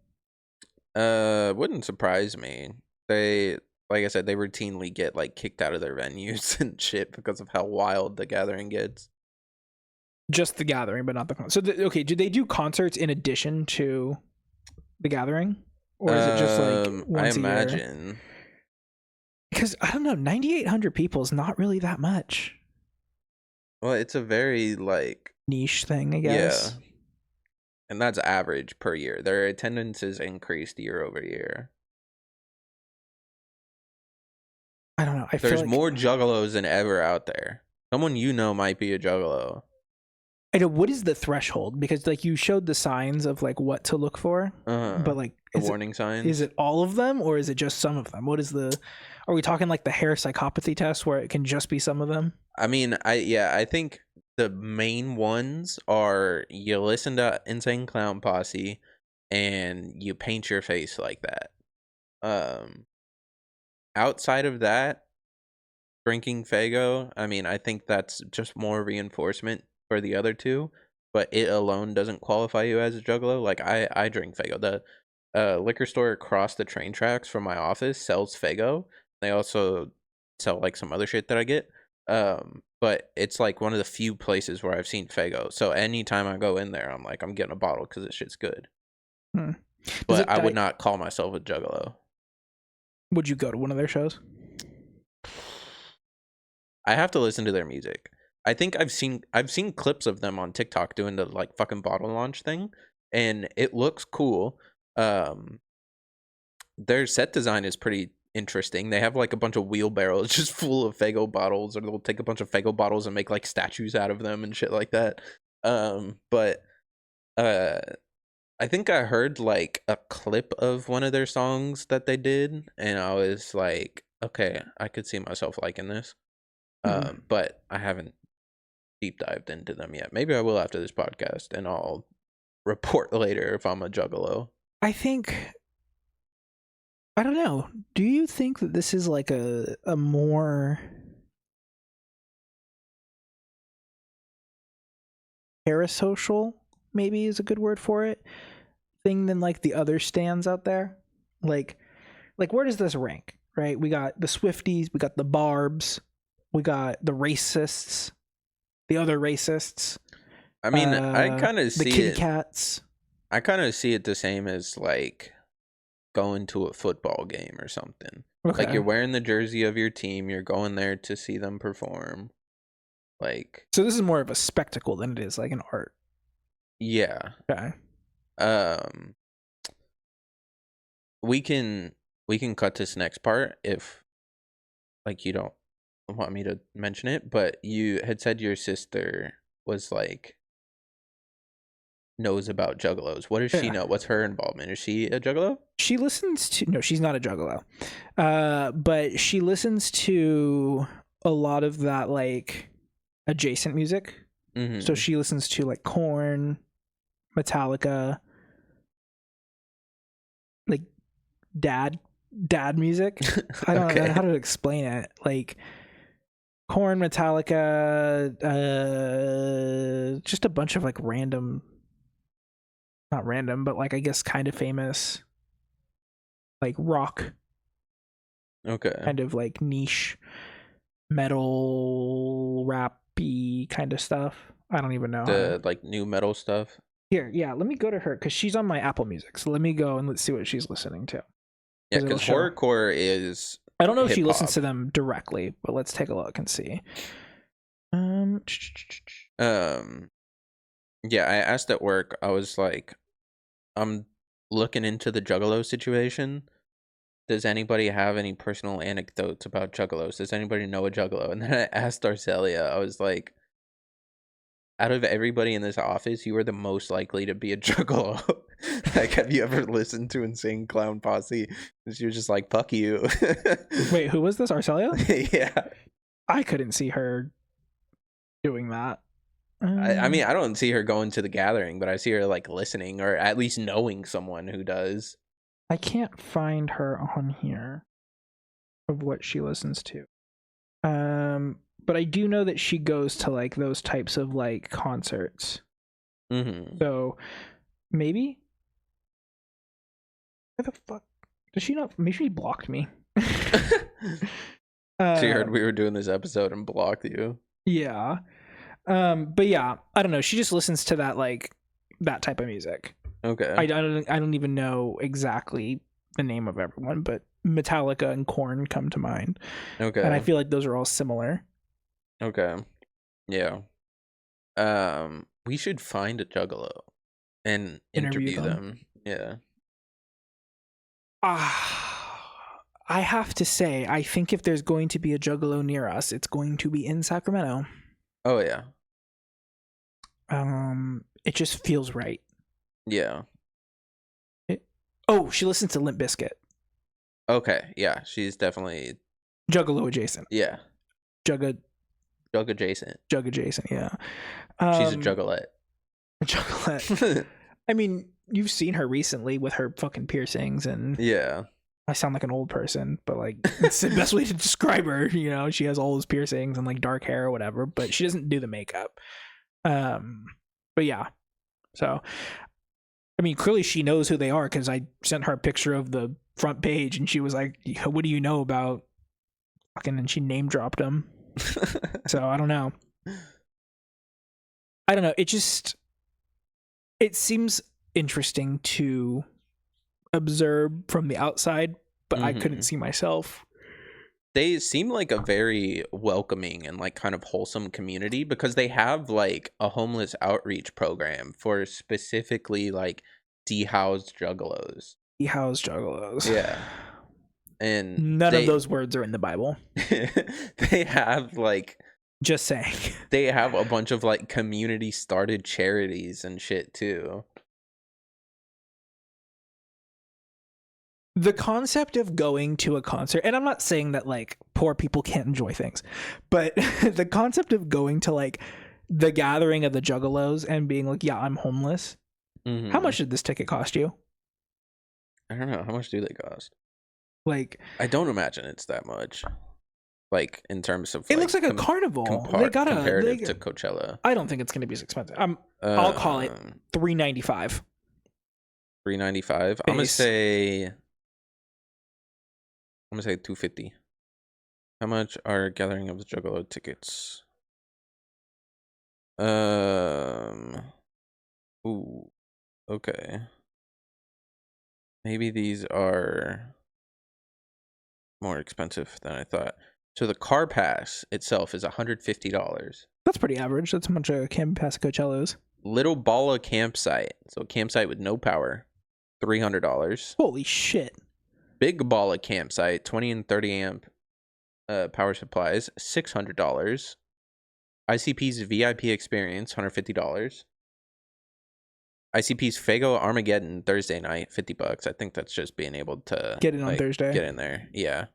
Speaker 1: Wouldn't surprise me. They, like I said, they routinely get like kicked out of their venues and shit because of how wild the gathering gets.
Speaker 2: Just the gathering, but not the concert. So, okay, do they do concerts in addition to the gathering, or is it just like once
Speaker 1: I
Speaker 2: a year?
Speaker 1: imagine.
Speaker 2: Because I don't know, 9,800 people is not really that much.
Speaker 1: Well, it's a very like
Speaker 2: Niche thing, I guess.
Speaker 1: Yeah, and that's average per year. Their attendance is increased year over year.
Speaker 2: I don't know. I
Speaker 1: There's
Speaker 2: feel like
Speaker 1: more juggalos than ever out there. Someone you know might be a juggalo.
Speaker 2: I know, what is the threshold? Because like you showed the signs of like what to look for, but like
Speaker 1: the warning signs.
Speaker 2: Is it all of them or is it just some of them? What is the? Are we talking like the hair psychopathy test where it can just be some of them?
Speaker 1: I mean, I think the main ones are you listen to Insane Clown Posse and you paint your face like that. Outside of that, drinking Faygo, I mean, I think that's just more reinforcement for the other two, but it alone doesn't qualify you as a juggalo. Like I drink Faygo. The liquor store across the train tracks from my office sells Faygo. They also sell like some other shit that I get. But it's like one of the few places where I've seen Faygo. So anytime I go in there, I'm like, I'm getting a bottle because this shit's good. But I would not call myself a juggalo.
Speaker 2: Would you go to one of their shows?
Speaker 1: I have to listen to their music. I think I've seen clips of them on TikTok doing the like fucking bottle launch thing, and it looks cool. Their set design is pretty interesting. They have like a bunch of wheelbarrows just full of Faygo bottles, or they'll take a bunch of Faygo bottles and make like statues out of them and shit like that. But I think I heard like a clip of one of their songs that they did, and I was like, okay, I could see myself liking this. But I haven't deep dived into them yet. Maybe I will after this podcast, and I'll report later if I'm a juggalo.
Speaker 2: I don't know. Do you think that this is like a more parasocial, maybe is a good word for it, thing than like the other stands out there? Like where does this rank, right? We got the Swifties, we got the Barbs, we got the racists, the other racists.
Speaker 1: I mean, I kind of see
Speaker 2: the kitty cats.
Speaker 1: I kind of see it the same as like going to a football game or something. Okay. Like you're wearing the jersey of your team, you're going there to see them perform. Like,
Speaker 2: so this is more of a spectacle than it is like an art.
Speaker 1: Yeah.
Speaker 2: Okay.
Speaker 1: We can cut this next part if like you don't want me to mention it, but you had said your sister was like knows about juggalos. What does she know? What's her involvement? Is she a juggalo?
Speaker 2: She listens to, no, she's not a juggalo. But she listens to a lot of that like adjacent music. So she listens to like Korn, Metallica, like dad music. I don't know how to explain it. Like Korn, Metallica, just a bunch of like random, not random, but like I guess kind of famous, like rock.
Speaker 1: Okay.
Speaker 2: Kind of like niche metal rappy kind of stuff. I don't even know.
Speaker 1: The like new metal stuff.
Speaker 2: Here, yeah, let me go to her because she's on my Apple Music. So let me go and let's see what she's listening to.
Speaker 1: Yeah, because horrorcore is.
Speaker 2: I don't know if she listens to them directly, but let's take a look and see.
Speaker 1: Yeah, I asked at work. I was like, I'm looking into the Juggalo situation. Does anybody have any personal anecdotes about Juggalos? Does anybody know a Juggalo? And then I asked Arcelia. I was like, out of everybody in this office, you are the most likely to be a Juggalo. Like, have you ever listened to Insane Clown Posse? And she was just like, fuck you.
Speaker 2: Wait, who was this? Arcelia?
Speaker 1: Yeah.
Speaker 2: I couldn't see her doing that.
Speaker 1: I mean, I don't see her going to the gathering, but I see her like listening or at least knowing someone who does.
Speaker 2: I can't find her on here of what she listens to. But I do know that she goes to like those types of like concerts. So maybe. Where the fuck does she not? Maybe she blocked me.
Speaker 1: She heard we were doing this episode and blocked you.
Speaker 2: Yeah. But yeah, I don't know. She just listens to that like that type of music.
Speaker 1: Okay.
Speaker 2: I don't even know exactly the name of everyone, but Metallica and Korn come to mind.
Speaker 1: Okay.
Speaker 2: And I feel like those are all similar.
Speaker 1: Okay. Yeah. We should find a Juggalo and interview them. Yeah.
Speaker 2: I have to say, I think if there's going to be a Juggalo near us, it's going to be in Sacramento.
Speaker 1: Oh yeah.
Speaker 2: It just feels right.
Speaker 1: Yeah.
Speaker 2: She listens to Limp Bizkit.
Speaker 1: Okay, yeah, she's definitely
Speaker 2: Juggalo adjacent.
Speaker 1: Yeah.
Speaker 2: Jug
Speaker 1: adjacent.
Speaker 2: Yeah.
Speaker 1: She's a juggalette.
Speaker 2: A juggalette. I mean, you've seen her recently with her fucking piercings and
Speaker 1: yeah.
Speaker 2: I sound like an old person, but like it's the best way to describe her. You know, she has all those piercings and like dark hair or whatever, but she doesn't do the makeup. But yeah. So, I mean, clearly she knows who they are because I sent her a picture of the front page and she was like, "What do you know about?" Fucking, and she name dropped them. So I don't know. It seems interesting to observe from the outside, but I couldn't see myself.
Speaker 1: They seem like a very welcoming and like kind of wholesome community because they have like a homeless outreach program for specifically like dehoused juggalos.
Speaker 2: Dehoused juggalos.
Speaker 1: Yeah. And
Speaker 2: none of those words are in the Bible.
Speaker 1: They have like,
Speaker 2: just saying,
Speaker 1: they have a bunch of like community started charities and shit too.
Speaker 2: The concept of going to a concert, and I'm not saying that like poor people can't enjoy things, but the concept of going to like the gathering of the juggalos and being like, yeah, I'm homeless. How much did this ticket cost you?
Speaker 1: I don't know. How much do they cost?
Speaker 2: Like,
Speaker 1: I don't imagine it's that much. Like in terms of,
Speaker 2: it looks like a carnival. They got
Speaker 1: comparative to Coachella.
Speaker 2: I don't think it's going to be as expensive. I'll call it $395.
Speaker 1: $395. I'm gonna say $250. How much are Gathering of the Juggalo tickets? Ooh. Okay. Maybe these are more expensive than I thought. So the car pass itself is $150.
Speaker 2: That's pretty average. That's how much a camp pass at Coachella is.
Speaker 1: Little Bala campsite. So a campsite with no power. $300.
Speaker 2: Holy shit.
Speaker 1: Big Bala campsite, 20 and 30 amp power supplies, $600. ICP's VIP experience, $150. ICP's Fago Armageddon Thursday night, $50. I think that's just being able to
Speaker 2: get in on Thursday.
Speaker 1: Get in there, yeah.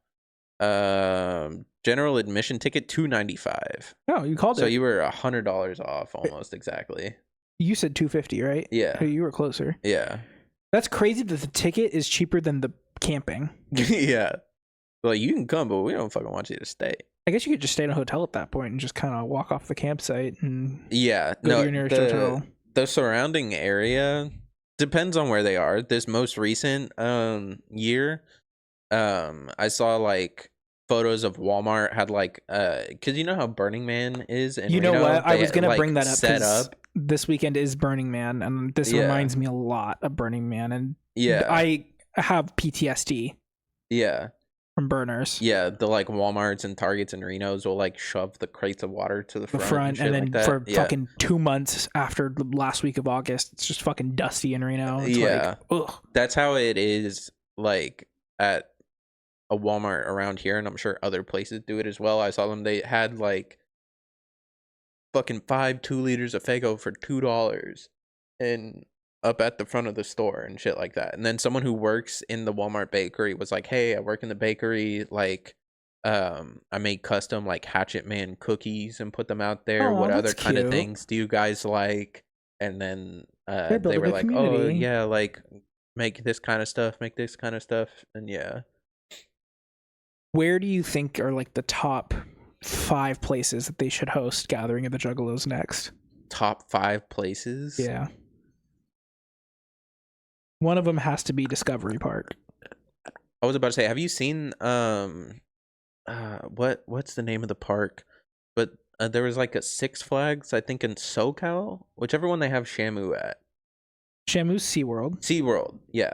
Speaker 1: General admission ticket $295.
Speaker 2: Oh, you called
Speaker 1: So
Speaker 2: it.
Speaker 1: you were $100 off almost exactly.
Speaker 2: You said $250, right?
Speaker 1: Yeah.
Speaker 2: Oh, you were closer.
Speaker 1: Yeah.
Speaker 2: That's crazy that the ticket is cheaper than the camping.
Speaker 1: Yeah. Well, you can come, but we don't fucking want you to stay.
Speaker 2: I guess you could just stay in a hotel at that point and just kind of walk off the campsite and
Speaker 1: Yeah.
Speaker 2: go to your nearest hotel.
Speaker 1: The surrounding area depends on where they are. This most recent year, I saw like photos of Walmart had like because you know how Burning Man is in
Speaker 2: you know
Speaker 1: Reno?
Speaker 2: what? I was gonna
Speaker 1: like,
Speaker 2: bring that up.
Speaker 1: Set up.
Speaker 2: This weekend is Burning Man, and this reminds me a lot of Burning Man, and I have PTSD.
Speaker 1: Yeah.
Speaker 2: From burners.
Speaker 1: Yeah, the like Walmarts and Targets and Renos will like shove the crates of water to the front
Speaker 2: and then
Speaker 1: like
Speaker 2: for fucking 2 months after the last week of August, it's just fucking dusty in Reno. It's like, ugh.
Speaker 1: That's how it is like at a Walmart around here, and I'm sure other places do it as well. I saw them, they had like fucking 5 2-liters of Faygo for $2 and up at the front of the store and shit like that. And then someone who works in the Walmart bakery was like, hey, I work in the bakery, like I made custom like Hatchet Man cookies and put them out there. What other kind of things do you guys like? And then they were like, oh yeah, like make this kind of stuff, and yeah.
Speaker 2: Where do you think are like the top 5 places that they should host Gathering of the Juggalos next?
Speaker 1: Top 5 places?
Speaker 2: Yeah. One of them has to be Discovery Park.
Speaker 1: I was about to say, have you seen what's the name of the park? But there was like a Six Flags, I think in SoCal, whichever one they have Shamu at.
Speaker 2: Shamu's SeaWorld.
Speaker 1: SeaWorld, yeah.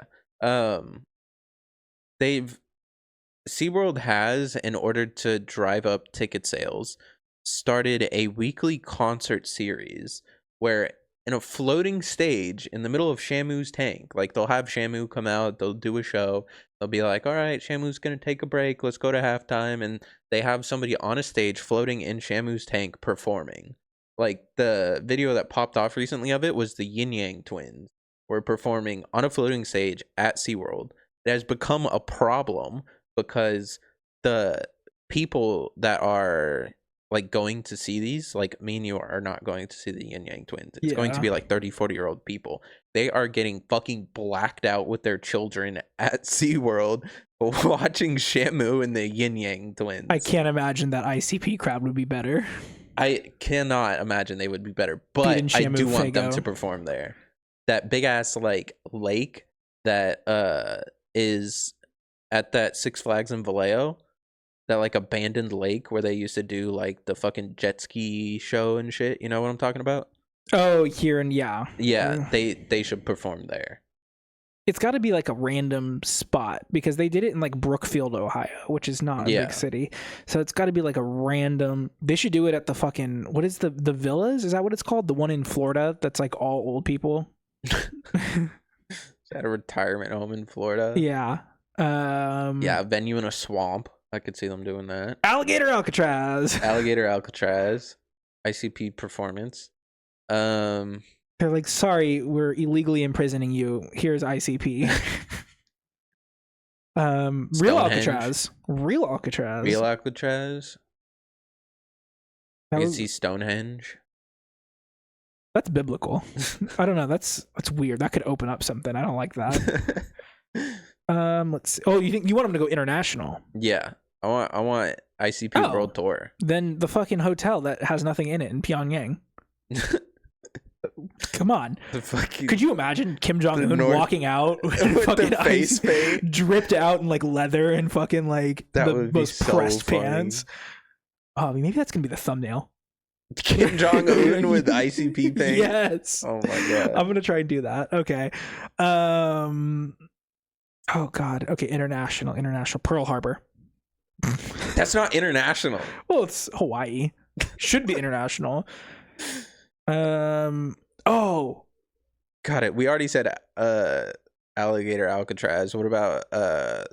Speaker 1: SeaWorld has, in order to drive up ticket sales, started a weekly concert series where in a floating stage in the middle of Shamu's tank, like they'll have Shamu come out, they'll do a show, they'll be like, all right, Shamu's gonna take a break, let's go to halftime, and they have somebody on a stage floating in Shamu's tank performing. Like the video that popped off recently of it was the Yin Yang twins were performing on a floating stage at SeaWorld. It has become a problem because the people that are like going to see these, like me and you are not going to see the Yin Yang twins. It's going to be like 30, 40-year-old people. They are getting fucking blacked out with their children at SeaWorld watching Shamu and the Yin Yang twins.
Speaker 2: I can't imagine that ICP crowd would be better.
Speaker 1: I cannot imagine they would be better, but I do want them to perform there. That big ass like lake that is at that Six Flags in Vallejo. That like abandoned lake where they used to do like the fucking jet ski show and shit. You know what I'm talking about?
Speaker 2: Oh, here and yeah.
Speaker 1: They should perform there.
Speaker 2: It's got to be like a random spot because they did it in like Brookfield, Ohio, which is not a big city. So it's got to be like a random. They should do it at the fucking, what is the Villas? Is that what it's called? The one in Florida that's like all old people.
Speaker 1: Is that a retirement home in Florida?
Speaker 2: Yeah.
Speaker 1: Yeah, a venue in a swamp. I could see them doing that.
Speaker 2: Alligator Alcatraz.
Speaker 1: ICP performance.
Speaker 2: They're like, sorry, we're illegally imprisoning you. Here's ICP. Real Alcatraz.
Speaker 1: You can see Stonehenge.
Speaker 2: That's biblical. I don't know. That's weird. That could open up something. I don't like that. Let's see. Oh, you want them to go international?
Speaker 1: Yeah. I want ICP World Tour.
Speaker 2: Then the fucking hotel that has nothing in it in Pyongyang. Come on. Could you imagine Kim Jong-un walking out with fucking face dripped out in like leather and fucking like the most pressed pants? Oh, maybe that's gonna be the thumbnail.
Speaker 1: Kim Jong-un with ICP paint.
Speaker 2: Yes.
Speaker 1: Oh my god.
Speaker 2: I'm gonna try and do that. Okay. Oh god. Okay. International. Pearl Harbor.
Speaker 1: That's not international.
Speaker 2: Well, it's Hawaii. Should be international. Oh,
Speaker 1: got it. We already said Alligator Alcatraz. What about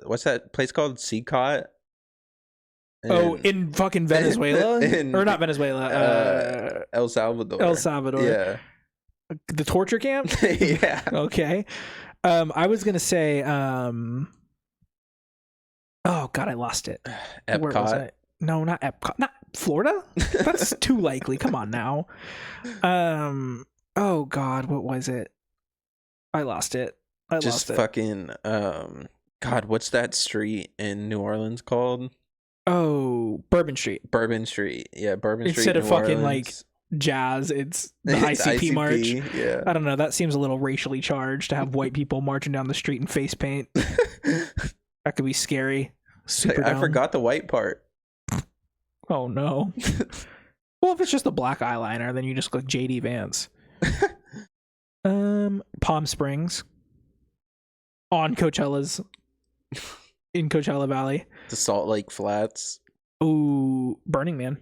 Speaker 1: what's that place called? Seacott?
Speaker 2: In fucking Venezuela? Or not Venezuela.
Speaker 1: El Salvador.
Speaker 2: Yeah. The torture camp?
Speaker 1: Yeah.
Speaker 2: Okay. I was gonna say Oh God, I lost it. Where was
Speaker 1: Epcot.
Speaker 2: it? No, not Epcot. Not Florida. That's too likely. Come on now. Oh God, what was it? I lost it.
Speaker 1: Just fucking God, what's that street in New Orleans called?
Speaker 2: Oh, Bourbon Street.
Speaker 1: Bourbon Street. Yeah, Bourbon Street.
Speaker 2: Instead of
Speaker 1: New
Speaker 2: fucking
Speaker 1: Orleans.
Speaker 2: like jazz, it's the
Speaker 1: It's
Speaker 2: ICP march.
Speaker 1: Yeah.
Speaker 2: I don't know. That seems a little racially charged to have white people marching down the street in face paint. That could be scary. Super.
Speaker 1: I forgot the white part.
Speaker 2: Oh no. Well, if it's just a black eyeliner, then you just look JD Vance. Palm Springs. On Coachella's. In Coachella Valley.
Speaker 1: The Salt Lake Flats.
Speaker 2: Ooh, Burning Man.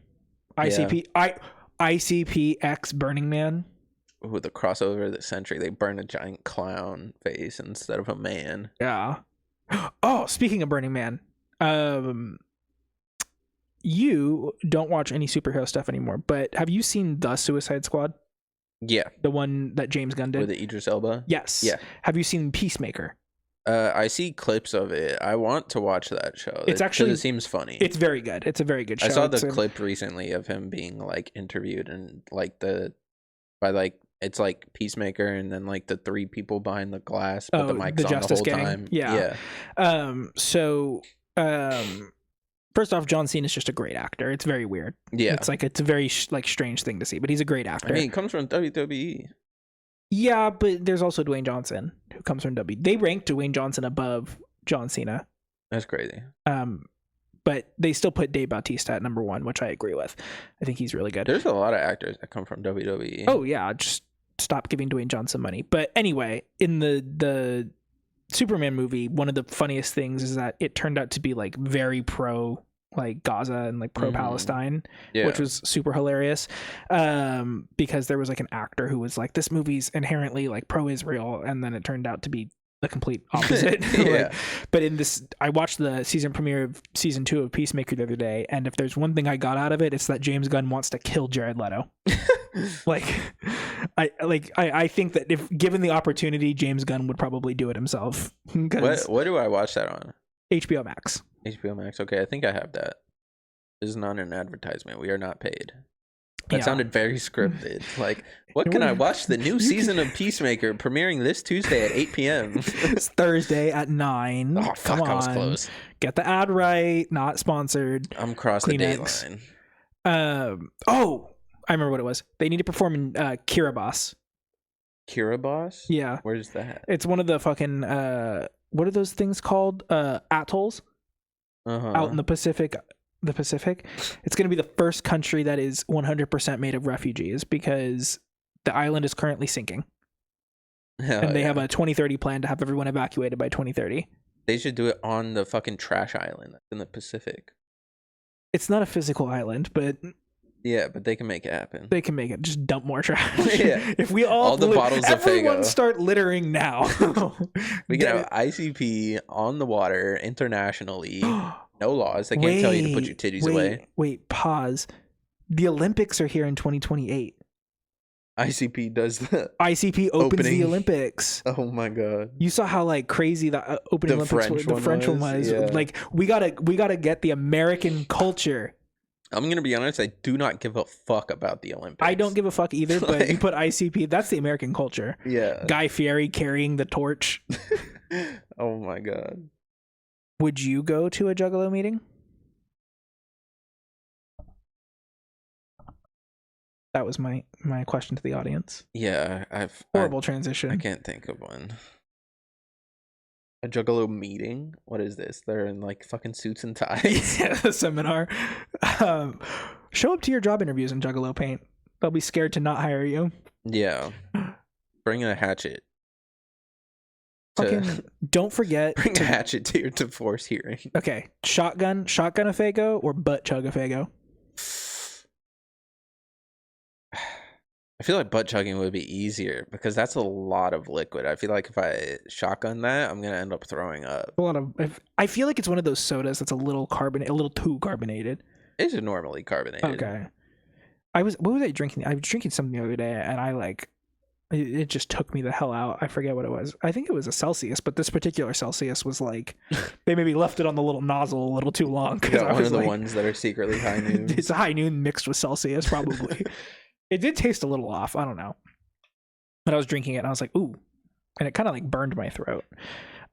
Speaker 2: ICP.
Speaker 1: Yeah.
Speaker 2: ICPX Burning Man.
Speaker 1: Ooh, the crossover of the century. They burn a giant clown face instead of a man.
Speaker 2: Yeah. Oh, speaking of Burning Man, you don't watch any superhero stuff anymore, but have you seen The Suicide Squad?
Speaker 1: Yeah.
Speaker 2: The one that James Gunn did?
Speaker 1: With the Idris Elba?
Speaker 2: Yes.
Speaker 1: Yeah.
Speaker 2: Have you seen Peacemaker?
Speaker 1: I see clips of it. I want to watch that show.
Speaker 2: It's actually,
Speaker 1: it seems funny.
Speaker 2: It's very good. It's a very good show.
Speaker 1: I saw the clip recently of him being like interviewed and like it's like Peacemaker and then like the three people behind the glass, but the mic's on the whole time.
Speaker 2: Yeah. First off, John Cena is just a great actor. It's very weird.
Speaker 1: Yeah.
Speaker 2: It's a very strange thing to see, but he's a great actor.
Speaker 1: I mean, he comes from WWE.
Speaker 2: Yeah, but there's also Dwayne Johnson who comes from WWE. They ranked Dwayne Johnson above John Cena.
Speaker 1: That's crazy.
Speaker 2: But they still put Dave Bautista at number 1, which I agree with. I think he's really good.
Speaker 1: There's a lot of actors that come from WWE.
Speaker 2: Oh yeah, just stop giving Dwayne Johnson money. But anyway, in the Superman movie, one of the funniest things is that it turned out to be like very pro like Gaza and like pro Palestine, which was super hilarious. Because there was like an actor who was like, this movie's inherently like pro Israel, and then it turned out to be the complete opposite. But in this, I watched the season premiere of season 2 of Peacemaker the other day, and if there's one thing I got out of it, it's that James Gunn wants to kill Jared Leto. I think that if given the opportunity, James Gunn would probably do it himself.
Speaker 1: What do I watch that on?
Speaker 2: HBO Max.
Speaker 1: HBO Max. Okay, I think I have that. This is not an advertisement. We are not paid. That sounded very scripted. Like, what can I watch? The new season of Peacemaker premiering this Tuesday at 8 p.m.
Speaker 2: It's Thursday at 9.
Speaker 1: Oh, fuck, I was close.
Speaker 2: Get the ad right. Not sponsored.
Speaker 1: I'm across the date line.
Speaker 2: I remember what it was. They need to perform in Kiribati.
Speaker 1: Kiribati?
Speaker 2: Yeah.
Speaker 1: Where's that?
Speaker 2: It's one of the fucking, what are those things called? Atolls? Out in the Pacific. It's going to be the first country that is 100% made of refugees because the island is currently sinking. And they have a 2030 plan to have everyone evacuated by 2030.
Speaker 1: They should do it on the fucking trash island in the Pacific.
Speaker 2: It's not a physical island, but...
Speaker 1: Yeah, but they can make it happen.
Speaker 2: They can make it. Just dump more trash.
Speaker 1: Yeah.
Speaker 2: If we
Speaker 1: all the bottles of
Speaker 2: everyone
Speaker 1: Faygo.
Speaker 2: Start littering now.
Speaker 1: We can have ICP on the water internationally. No laws. They can't tell you to put your titties away.
Speaker 2: Wait, pause. The Olympics are here in 2028.
Speaker 1: ICP does the
Speaker 2: ICP opens the Olympics.
Speaker 1: Oh my god!
Speaker 2: You saw how like crazy the opening Olympics the French one was. Yeah. Like we gotta get the American culture.
Speaker 1: I'm gonna be honest. I do not give a fuck about the Olympics.
Speaker 2: I don't give a fuck either. But you put ICP. That's the American culture.
Speaker 1: Yeah.
Speaker 2: Guy Fieri carrying the torch.
Speaker 1: Oh my god.
Speaker 2: Would you go to a Juggalo meeting? That was my question to the audience.
Speaker 1: Yeah,
Speaker 2: horrible transition.
Speaker 1: I can't think of one. A Juggalo meeting? What is this? They're in like fucking suits and ties.
Speaker 2: Yeah, a seminar. Show up to your job interviews in Juggalo paint. They'll be scared to not hire you.
Speaker 1: Yeah. Bring a hatchet.
Speaker 2: Fucking don't forget
Speaker 1: bring a hatchet to your divorce hearing.
Speaker 2: Okay, shotgun a Faygo or butt chug a Faygo?
Speaker 1: I feel like butt chugging would be easier because that's a lot of liquid. I feel like if I shotgun that, I'm gonna end up throwing up.
Speaker 2: I feel like it's one of ththose sodas that's a little too carbonated.
Speaker 1: It's normally carbonated.
Speaker 2: Okay. What was I drinking? I was drinking something the other day, and I like it just took me the hell out. I forget what it was. I think it was a Celsius, but this particular Celsius was like, they maybe left it on the little nozzle a little too long.
Speaker 1: You got one of the ones that are secretly high noon.
Speaker 2: It's a high noon mixed with Celsius, probably. It did taste a little off. I don't know. But I was drinking it and I was like, ooh. And it kind of like burned my throat.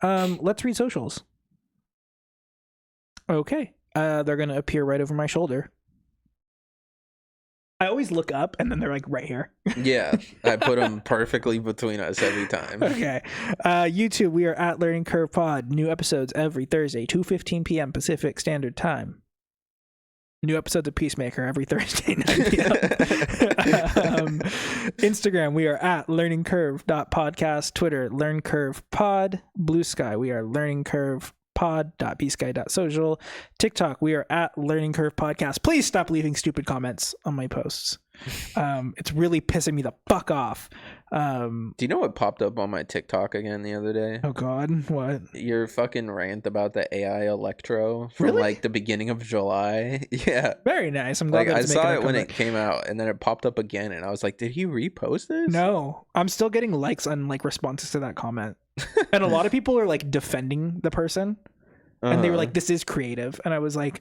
Speaker 2: Let's read socials. Okay. They're going to appear right over my shoulder. I always look up and then they're like right here.
Speaker 1: Yeah, I put them perfectly between us every time.
Speaker 2: Okay. YouTube, we are at Learning Curve Pod. New episodes every Thursday, 2:15 p.m. Pacific Standard Time. New episodes of Peacemaker every Thursday, 9 p.m. Instagram, we are at learningcurve.podcast. Twitter, learncurvepod. Bluesky, we are learningcurvepod.bsky.social. TikTok, we are at Learning Curve Podcast. Please stop leaving stupid comments on my posts. It's really pissing me the fuck off.
Speaker 1: Do you know what popped up on my TikTok again the other day?
Speaker 2: Oh god, what?
Speaker 1: Your fucking rant about the AI Electro from
Speaker 2: Really?
Speaker 1: like the beginning of July. Yeah.
Speaker 2: Very nice. I'm glad
Speaker 1: Like
Speaker 2: that
Speaker 1: I
Speaker 2: it's
Speaker 1: saw
Speaker 2: making a
Speaker 1: it when it
Speaker 2: comeback.
Speaker 1: came out and then it popped up again and I was like, did he repost this?
Speaker 2: No, I'm still getting likes on like responses to that comment. And a lot of people are like defending the person. And they were like, this is creative. And I was like,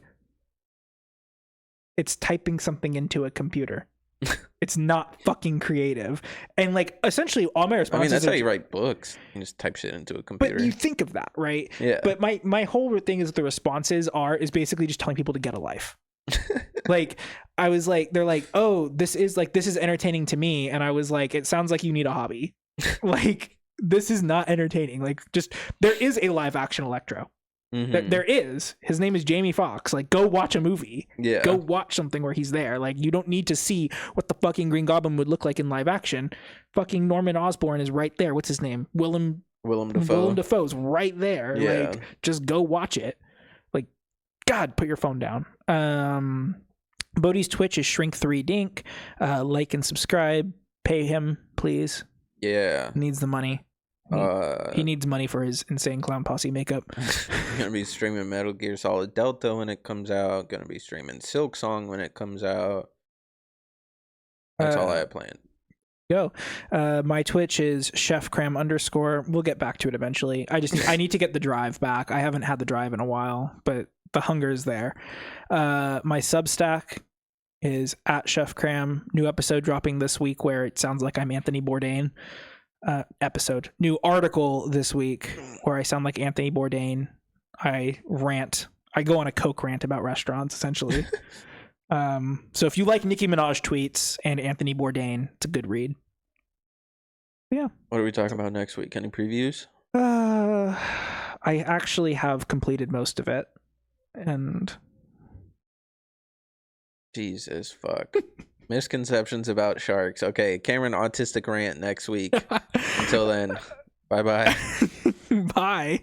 Speaker 2: it's typing something into a computer. It's not fucking creative. And like essentially all my responses
Speaker 1: that's how you write books. You just type shit into a computer.
Speaker 2: But you think of that, right?
Speaker 1: Yeah.
Speaker 2: But my whole thing is the responses is basically just telling people to get a life. Like I was like, they're like, oh, this is entertaining to me. And I was like, it sounds like you need a hobby. Like this is not entertaining. Like just there is a live action Electro.
Speaker 1: Mm-hmm.
Speaker 2: There is. His name is Jamie Foxx. Like, go watch a movie.
Speaker 1: Yeah.
Speaker 2: Go watch something where he's there. Like, you don't need to see what the fucking Green Goblin would look like in live action. Fucking Norman Osborn is right there. What's his name? Willem
Speaker 1: Dafoe.
Speaker 2: Willem Dafoe's right there.
Speaker 1: Yeah.
Speaker 2: Like, just go watch it. Like, God, put your phone down. Bodhi's Twitch is Shrink3Dink. Like and subscribe. Pay him, please.
Speaker 1: Yeah.
Speaker 2: He needs the money. He needs money for his Insane Clown Posse makeup.
Speaker 1: Gonna be streaming Metal Gear Solid Delta when it comes out. Gonna be streaming Silk Song when it comes out. That's all I have planned.
Speaker 2: Go. My Twitch is ChefCram_. We'll get back to it eventually. I need to get the drive back. I haven't had the drive in a while, but the hunger is there. My Substack is at ChefCram. New episode dropping this week where it sounds like I'm Anthony Bourdain. New article this week where I sound like Anthony Bourdain. I rant. I go on a Coke rant about restaurants, essentially. So if you like Nicki Minaj tweets and Anthony Bourdain, it's a good read. Yeah.
Speaker 1: What are we talking about next week? Any previews?
Speaker 2: I actually have completed most of it. And
Speaker 1: Jesus fuck. Misconceptions about sharks. Okay, Cameron autistic rant next week. Until then, bye-bye.
Speaker 2: Bye.